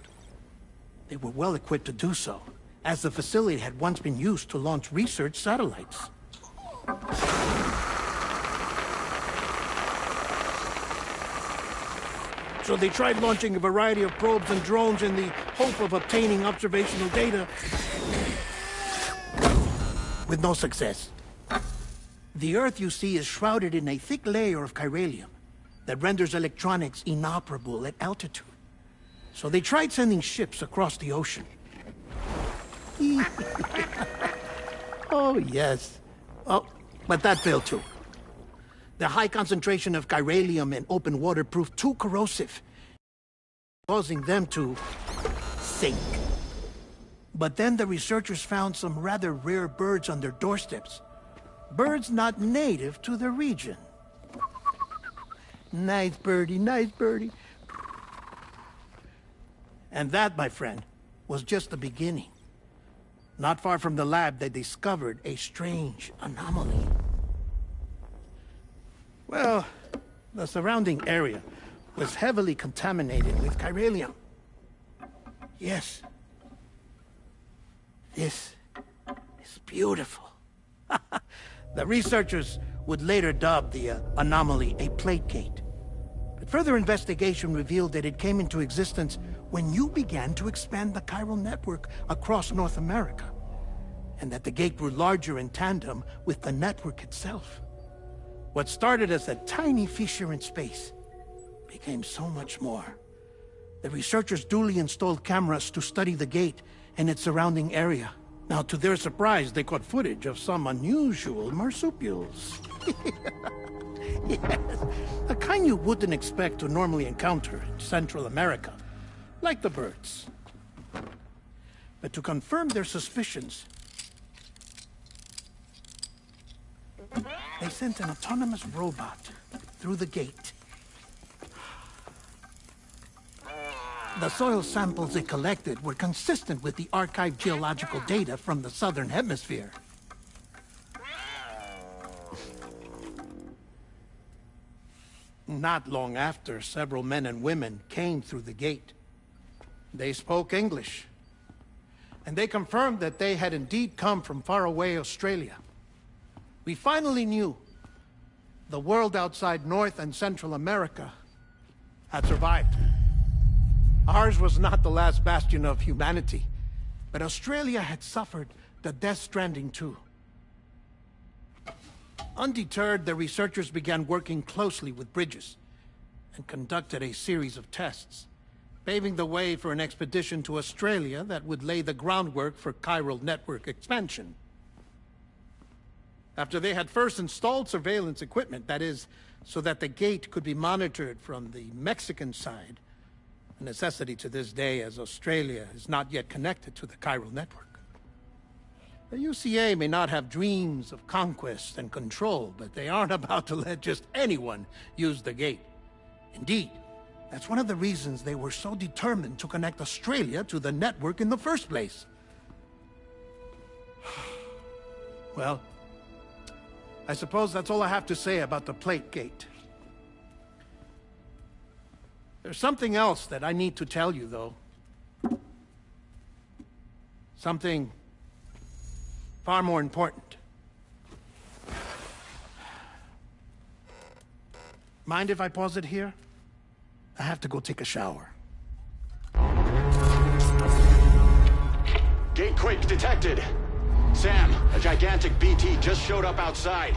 They were well equipped to do so, as the facility had once been used to launch research satellites. So they tried launching a variety of probes and drones in the hope of obtaining observational data, with no success. The Earth, you see, is shrouded in a thick layer of chiralium that renders electronics inoperable at altitude. So they tried sending ships across the ocean. Oh, yes. Oh, but that failed too. The high concentration of chiralium in open water proved too corrosive, causing them to sink. But then the researchers found some rather rare birds on their doorsteps. Birds not native to the region. Nice birdie, nice birdie. And that, my friend, was just the beginning. Not far from the lab, they discovered a strange anomaly. Well, the surrounding area was heavily contaminated with chiralium. Yes. This is beautiful. The researchers would later dub the anomaly a plate gate. But further investigation revealed that it came into existence when you began to expand the chiral network across North America, and that the gate grew larger in tandem with the network itself. What started as a tiny fissure in space became so much more. The researchers duly installed cameras to study the gate and its surrounding area. Now, to their surprise, they caught footage of some unusual marsupials. Yes, a kind you wouldn't expect to normally encounter in Central America, like the birds. But to confirm their suspicions, they sent an autonomous robot through the gate. The soil samples it collected were consistent with the archived geological data from the southern hemisphere. Not long after, several men and women came through the gate. They spoke English, and they confirmed that they had indeed come from faraway Australia. We finally knew the world outside North and Central America had survived. Ours was not the last bastion of humanity, but Australia had suffered the death stranding too. Undeterred, the researchers began working closely with Bridges and conducted a series of tests, paving the way for an expedition to Australia that would lay the groundwork for chiral network expansion. After they had first installed surveillance equipment, that is, so that the gate could be monitored from the Mexican side, a necessity to this day as Australia is not yet connected to the chiral network. The UCA may not have dreams of conquest and control, but they aren't about to let just anyone use the gate. Indeed, that's one of the reasons they were so determined to connect Australia to the network in the first place. Well, I suppose that's all I have to say about the plate gate. There's something else that I need to tell you, though. Something far more important. Mind if I pause it here? I have to go take a shower. Gate quake detected. Sam, a gigantic BT just showed up outside.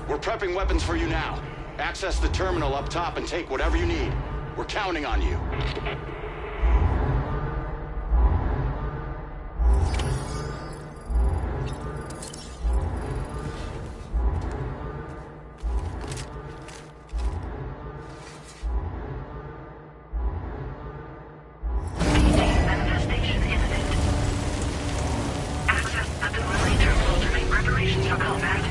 We're prepping weapons for you now. Access the terminal up top and take whatever you need. We're counting on you. Manifestation imminent. Access the delivery terminal to make preparations for combat.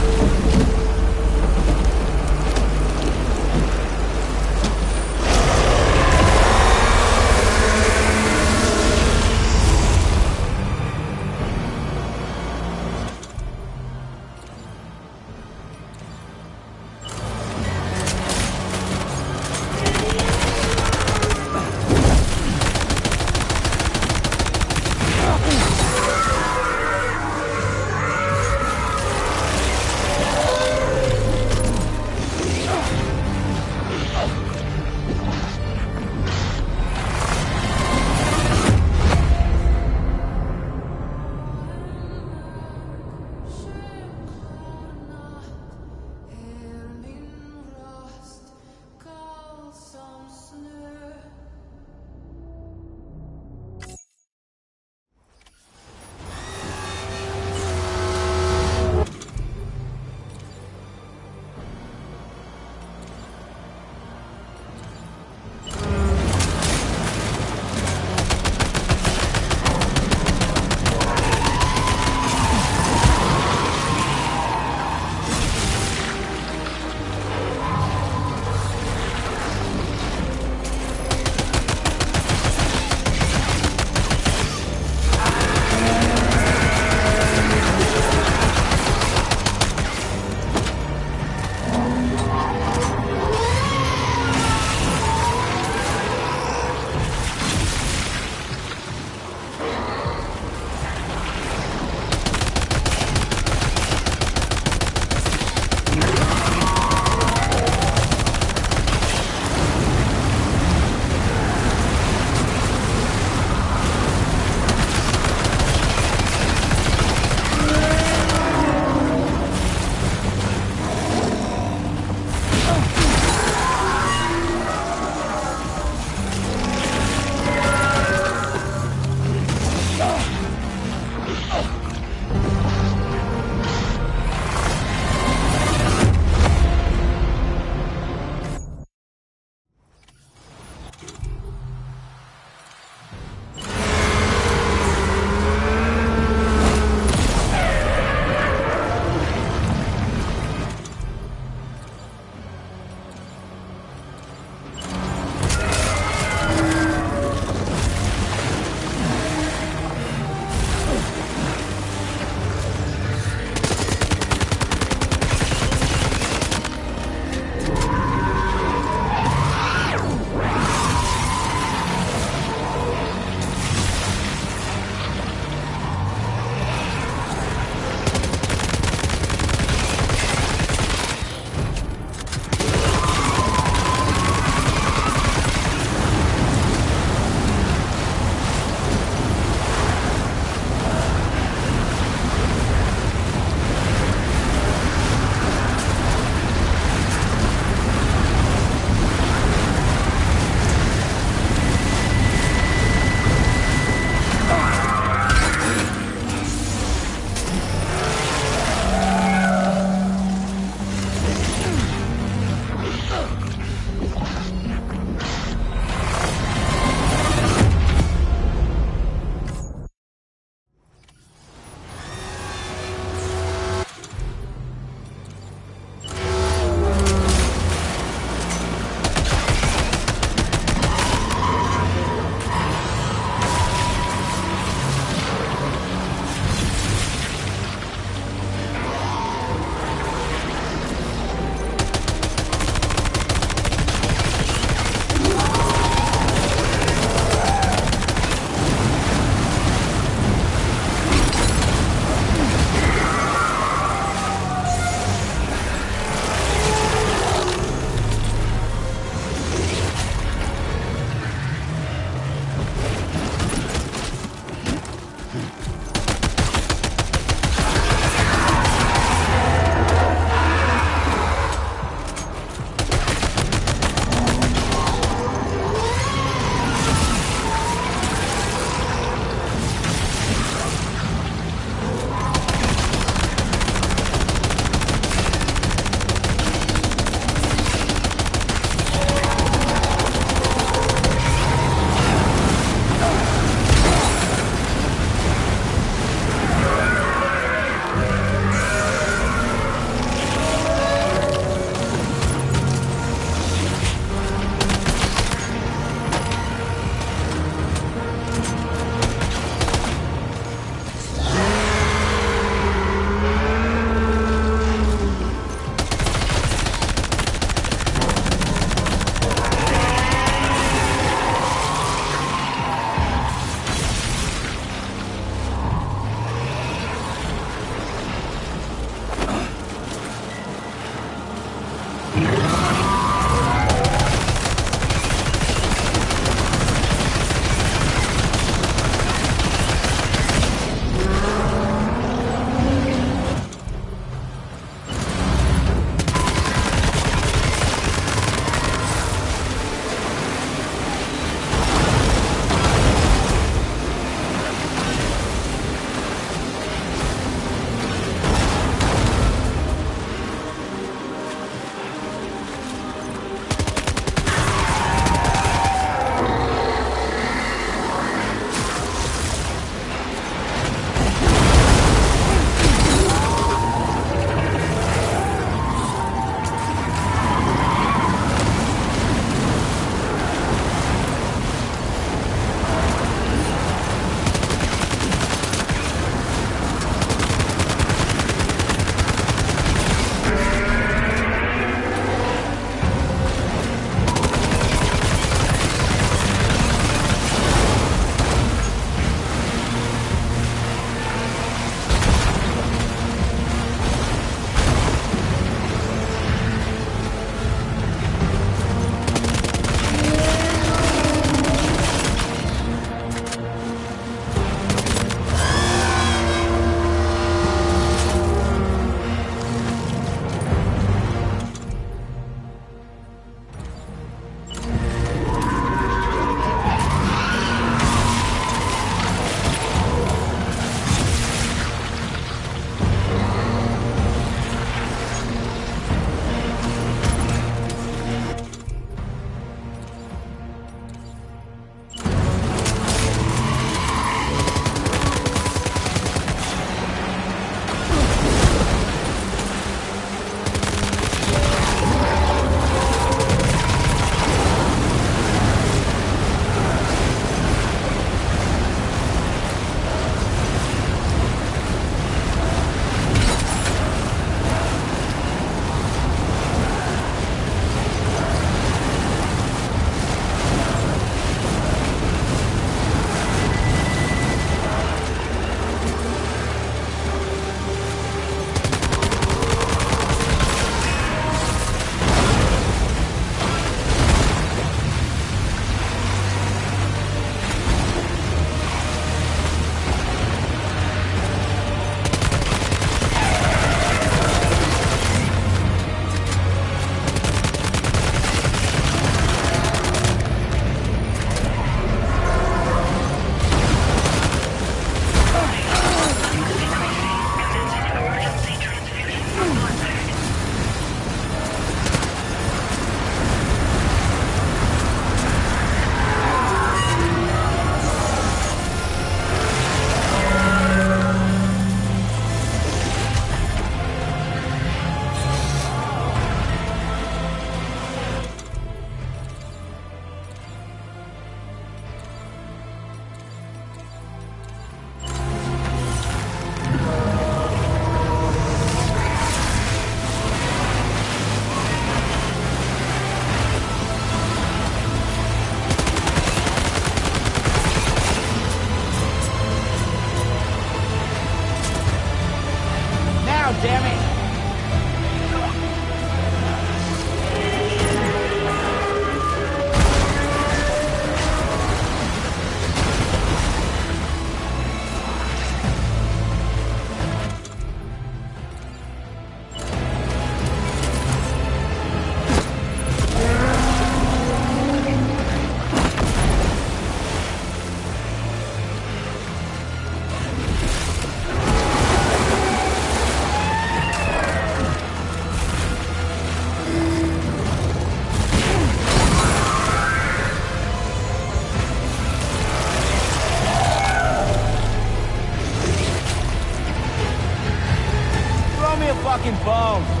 fucking balls!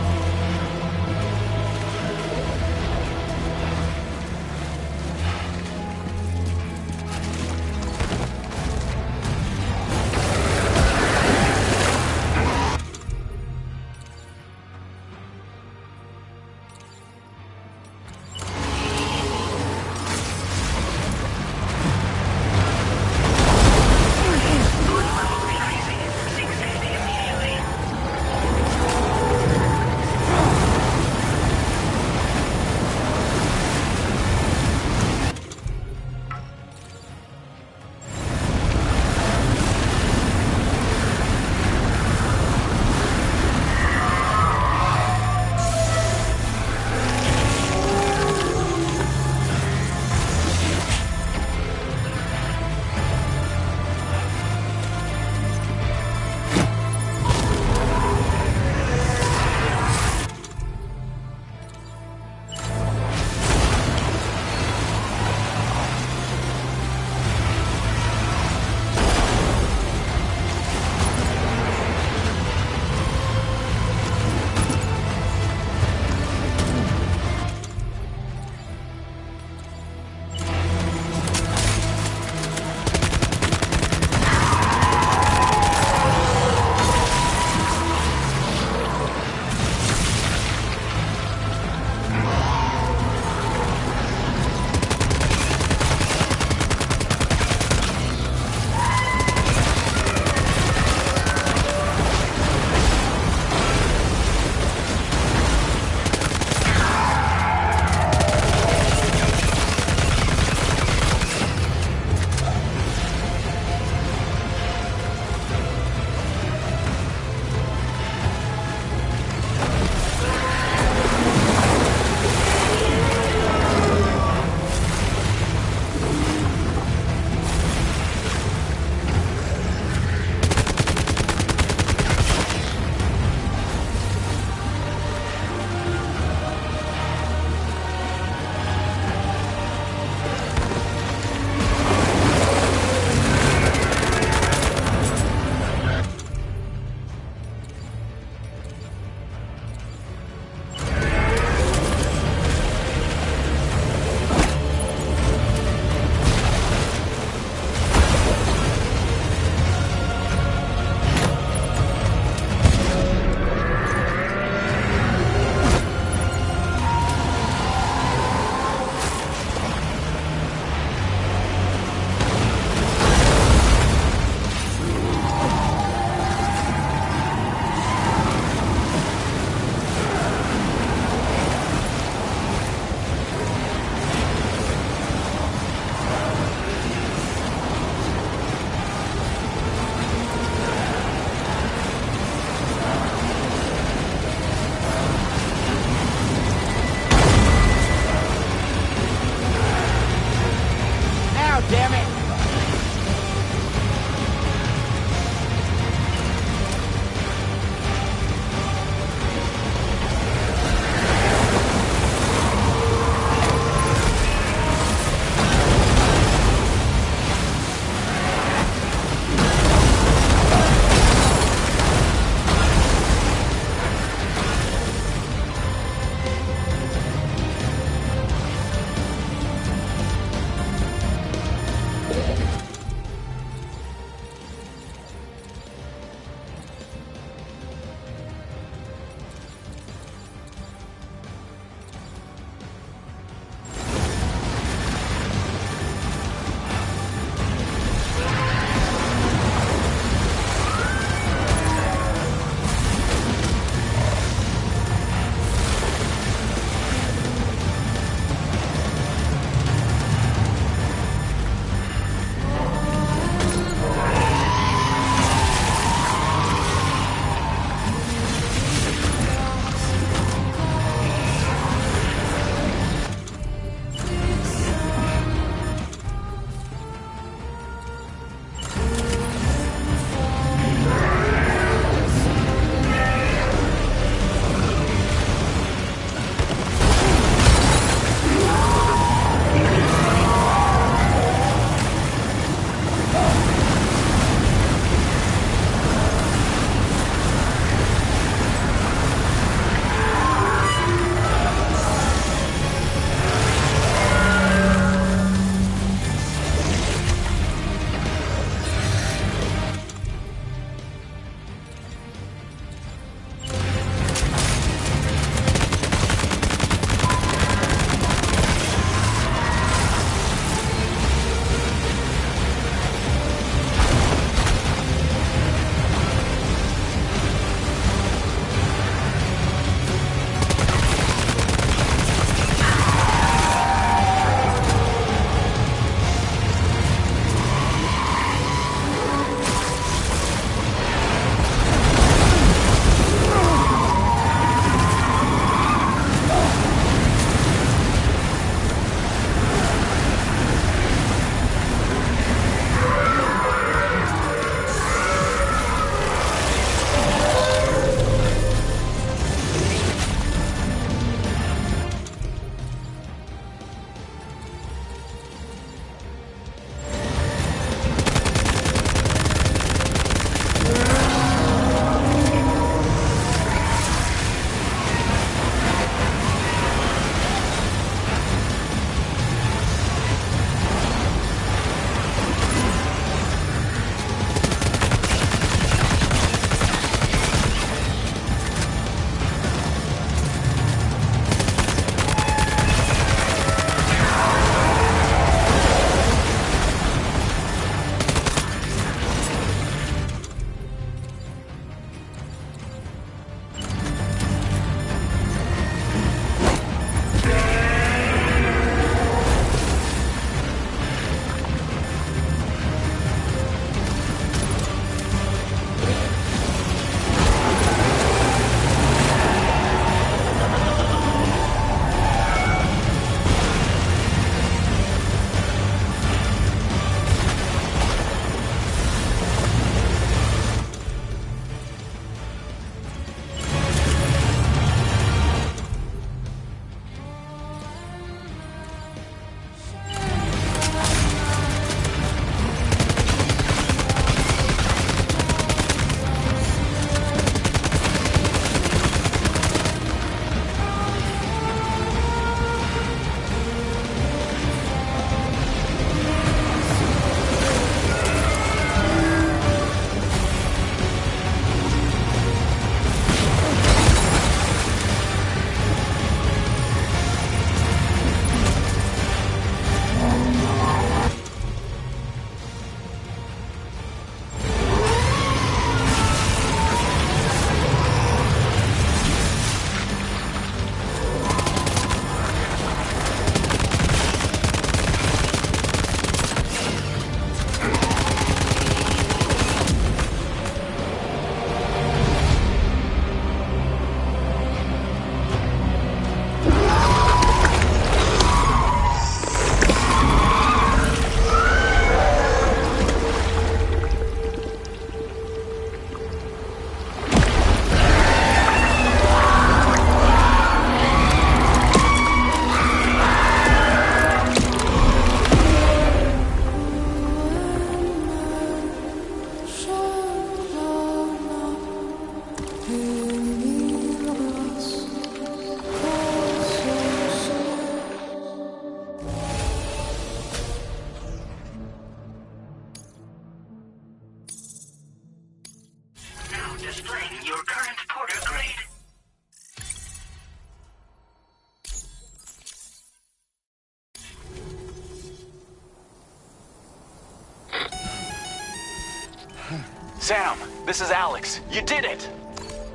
Sam, this is Alex. You did it!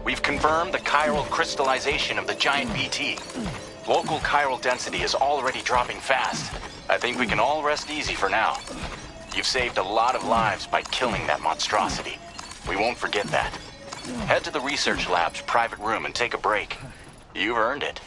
We've confirmed the chiral crystallization of the giant BT. Local chiral density is already dropping fast. I think we can all rest easy for now. You've saved a lot of lives by killing that monstrosity. We won't forget that. Head to the research lab's private room and take a break. You've earned it.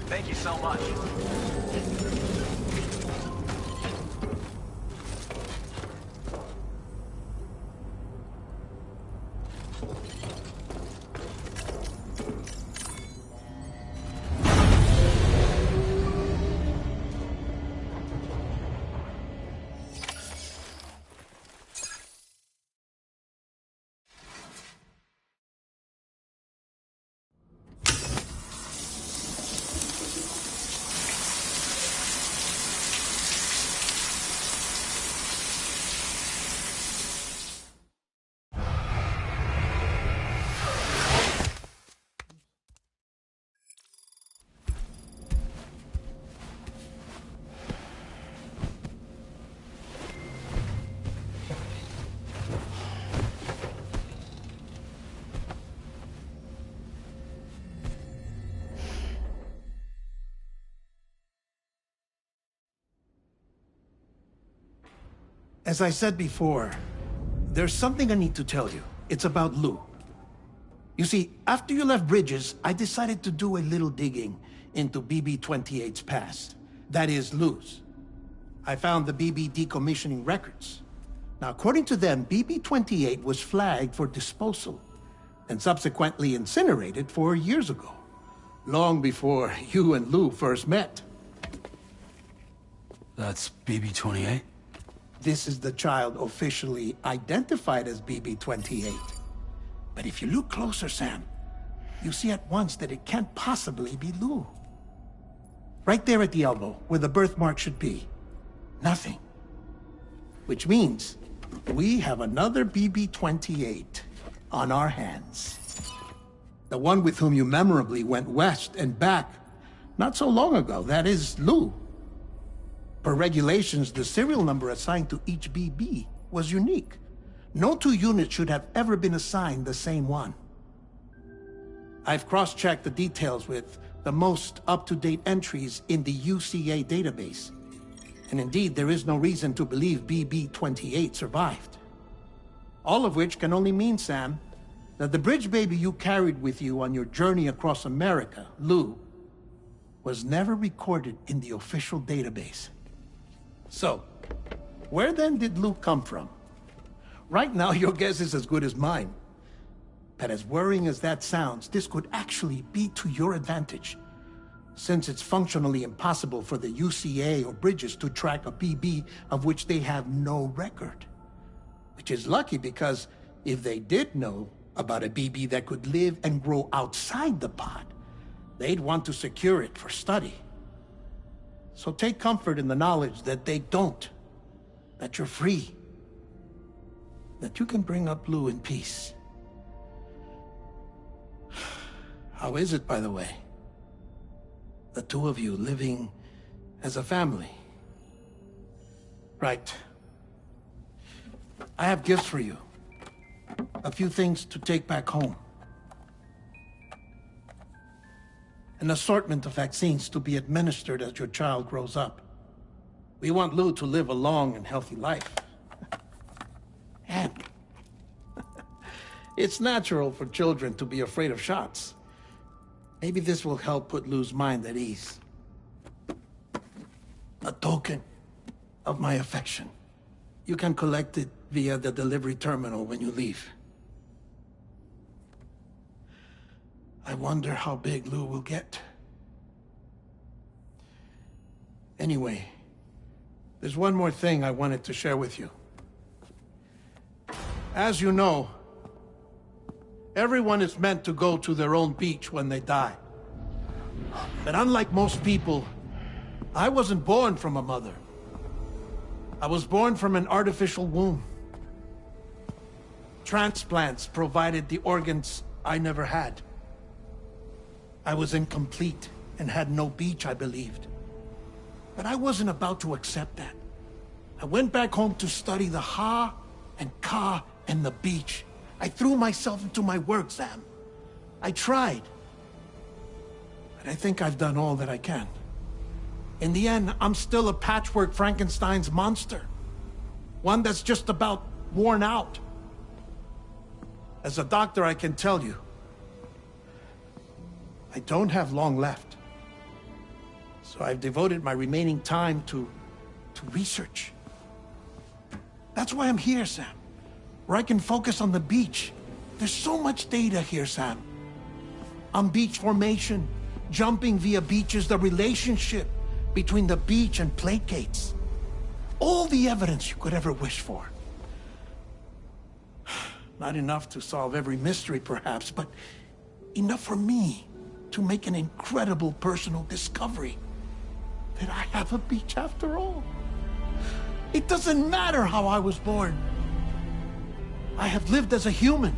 Thank you so much. As I said before, there's something I need to tell you. It's about Lou. You see, after you left Bridges, I decided to do a little digging into BB-28's past. That is, Lou's. I found the BB decommissioning records. Now, according to them, BB-28 was flagged for disposal and subsequently incinerated 4 years ago, long before you and Lou first met. That's BB-28? This is the child officially identified as BB-28. But if you look closer, Sam, you see at once that it can't possibly be Lou. Right there at the elbow, where the birthmark should be. Nothing. Which means we have another BB-28 on our hands. The one with whom you memorably went west and back not so long ago, that is Lou. Per regulations, the serial number assigned to each BB was unique. No two units should have ever been assigned the same one. I've cross-checked the details with the most up-to-date entries in the UCA database. And indeed, there is no reason to believe BB-28 survived. All of which can only mean, Sam, that the bridge baby you carried with you on your journey across America, Lou, was never recorded in the official database. So, where then did Luke come from? Right now, your guess is as good as mine. But as worrying as that sounds, this could actually be to your advantage, since it's functionally impossible for the UCA or Bridges to track a BB of which they have no record. Which is lucky, because if they did know about a BB that could live and grow outside the pod, they'd want to secure it for study. So take comfort in the knowledge that they don't, that you're free, that you can bring up Lou in peace. How is it, by the way? The two of you living as a family? Right. I have gifts for you. A few things to take back home. An assortment of vaccines to be administered as your child grows up. We want Lou to live a long and healthy life. And it's natural for children to be afraid of shots. Maybe this will help put Lou's mind at ease. A token of my affection. You can collect it via the delivery terminal when you leave. I wonder how big Lou will get. Anyway, there's one more thing I wanted to share with you. As you know, everyone is meant to go to their own beach when they die. But unlike most people, I wasn't born from a mother. I was born from an artificial womb. Transplants provided the organs I never had. I was incomplete and had no beach, I believed. But I wasn't about to accept that. I went back home to study the Ha and Ka and the beach. I threw myself into my work, Sam. I tried. But I think I've done all that I can. In the end, I'm still a patchwork Frankenstein's monster. One that's just about worn out. As a doctor, I can tell you, I don't have long left. So I've devoted my remaining time to research. That's why I'm here, Sam. Where I can focus on the beach. There's so much data here, Sam. On beach formation, jumping via beaches, the relationship between the beach and placates. All the evidence you could ever wish for. Not enough to solve every mystery, perhaps, but enough for me to make an incredible personal discovery. That I have a beach after all. It doesn't matter how I was born. I have lived as a human.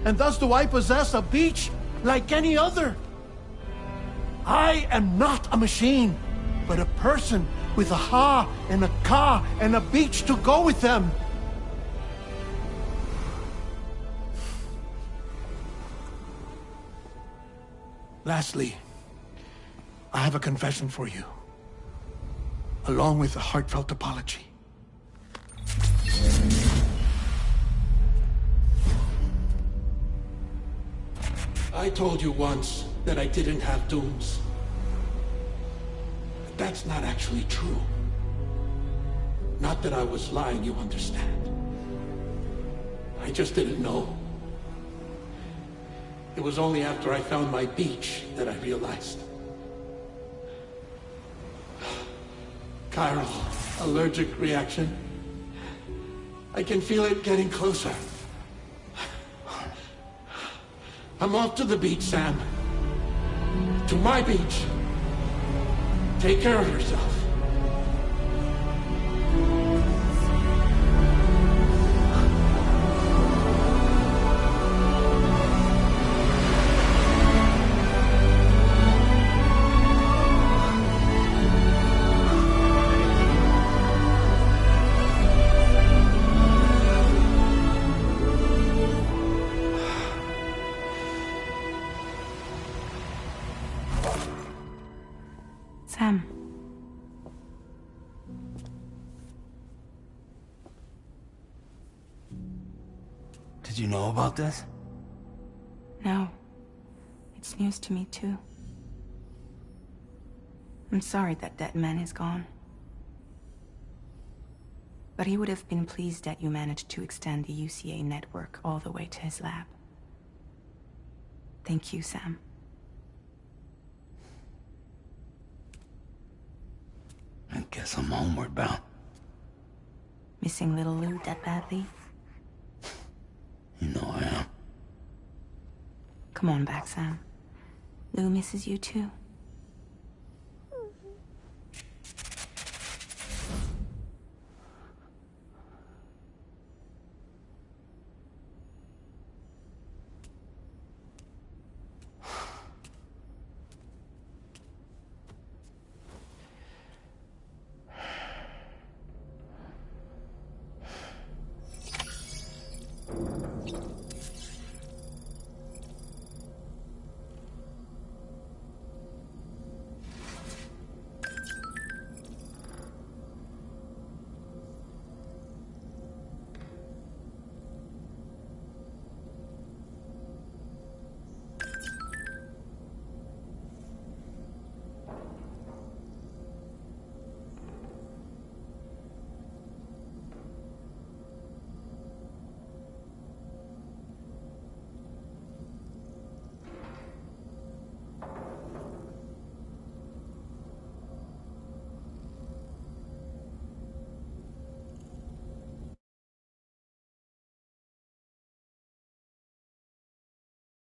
And thus do I possess a beach like any other. I am not a machine, but a person with a Ha and a Ka and a beach to go with them. Lastly, I have a confession for you, along with a heartfelt apology. I told you once that I didn't have dooms. But that's not actually true. Not that I was lying, you understand. I just didn't know. It was only after I found my beach that I realized. Kyll's allergic reaction. I can feel it getting closer. I'm off to the beach, Sam. To my beach. Take care of yourself. Sam. Did you know about this? No. It's news to me, too. I'm sorry that that man is gone. But he would have been pleased that you managed to extend the UCA network all the way to his lab. Thank you, Sam. I guess I'm homeward bound. Missing little Lou that badly? You know I am. Come on back, Sam. Lou misses you too.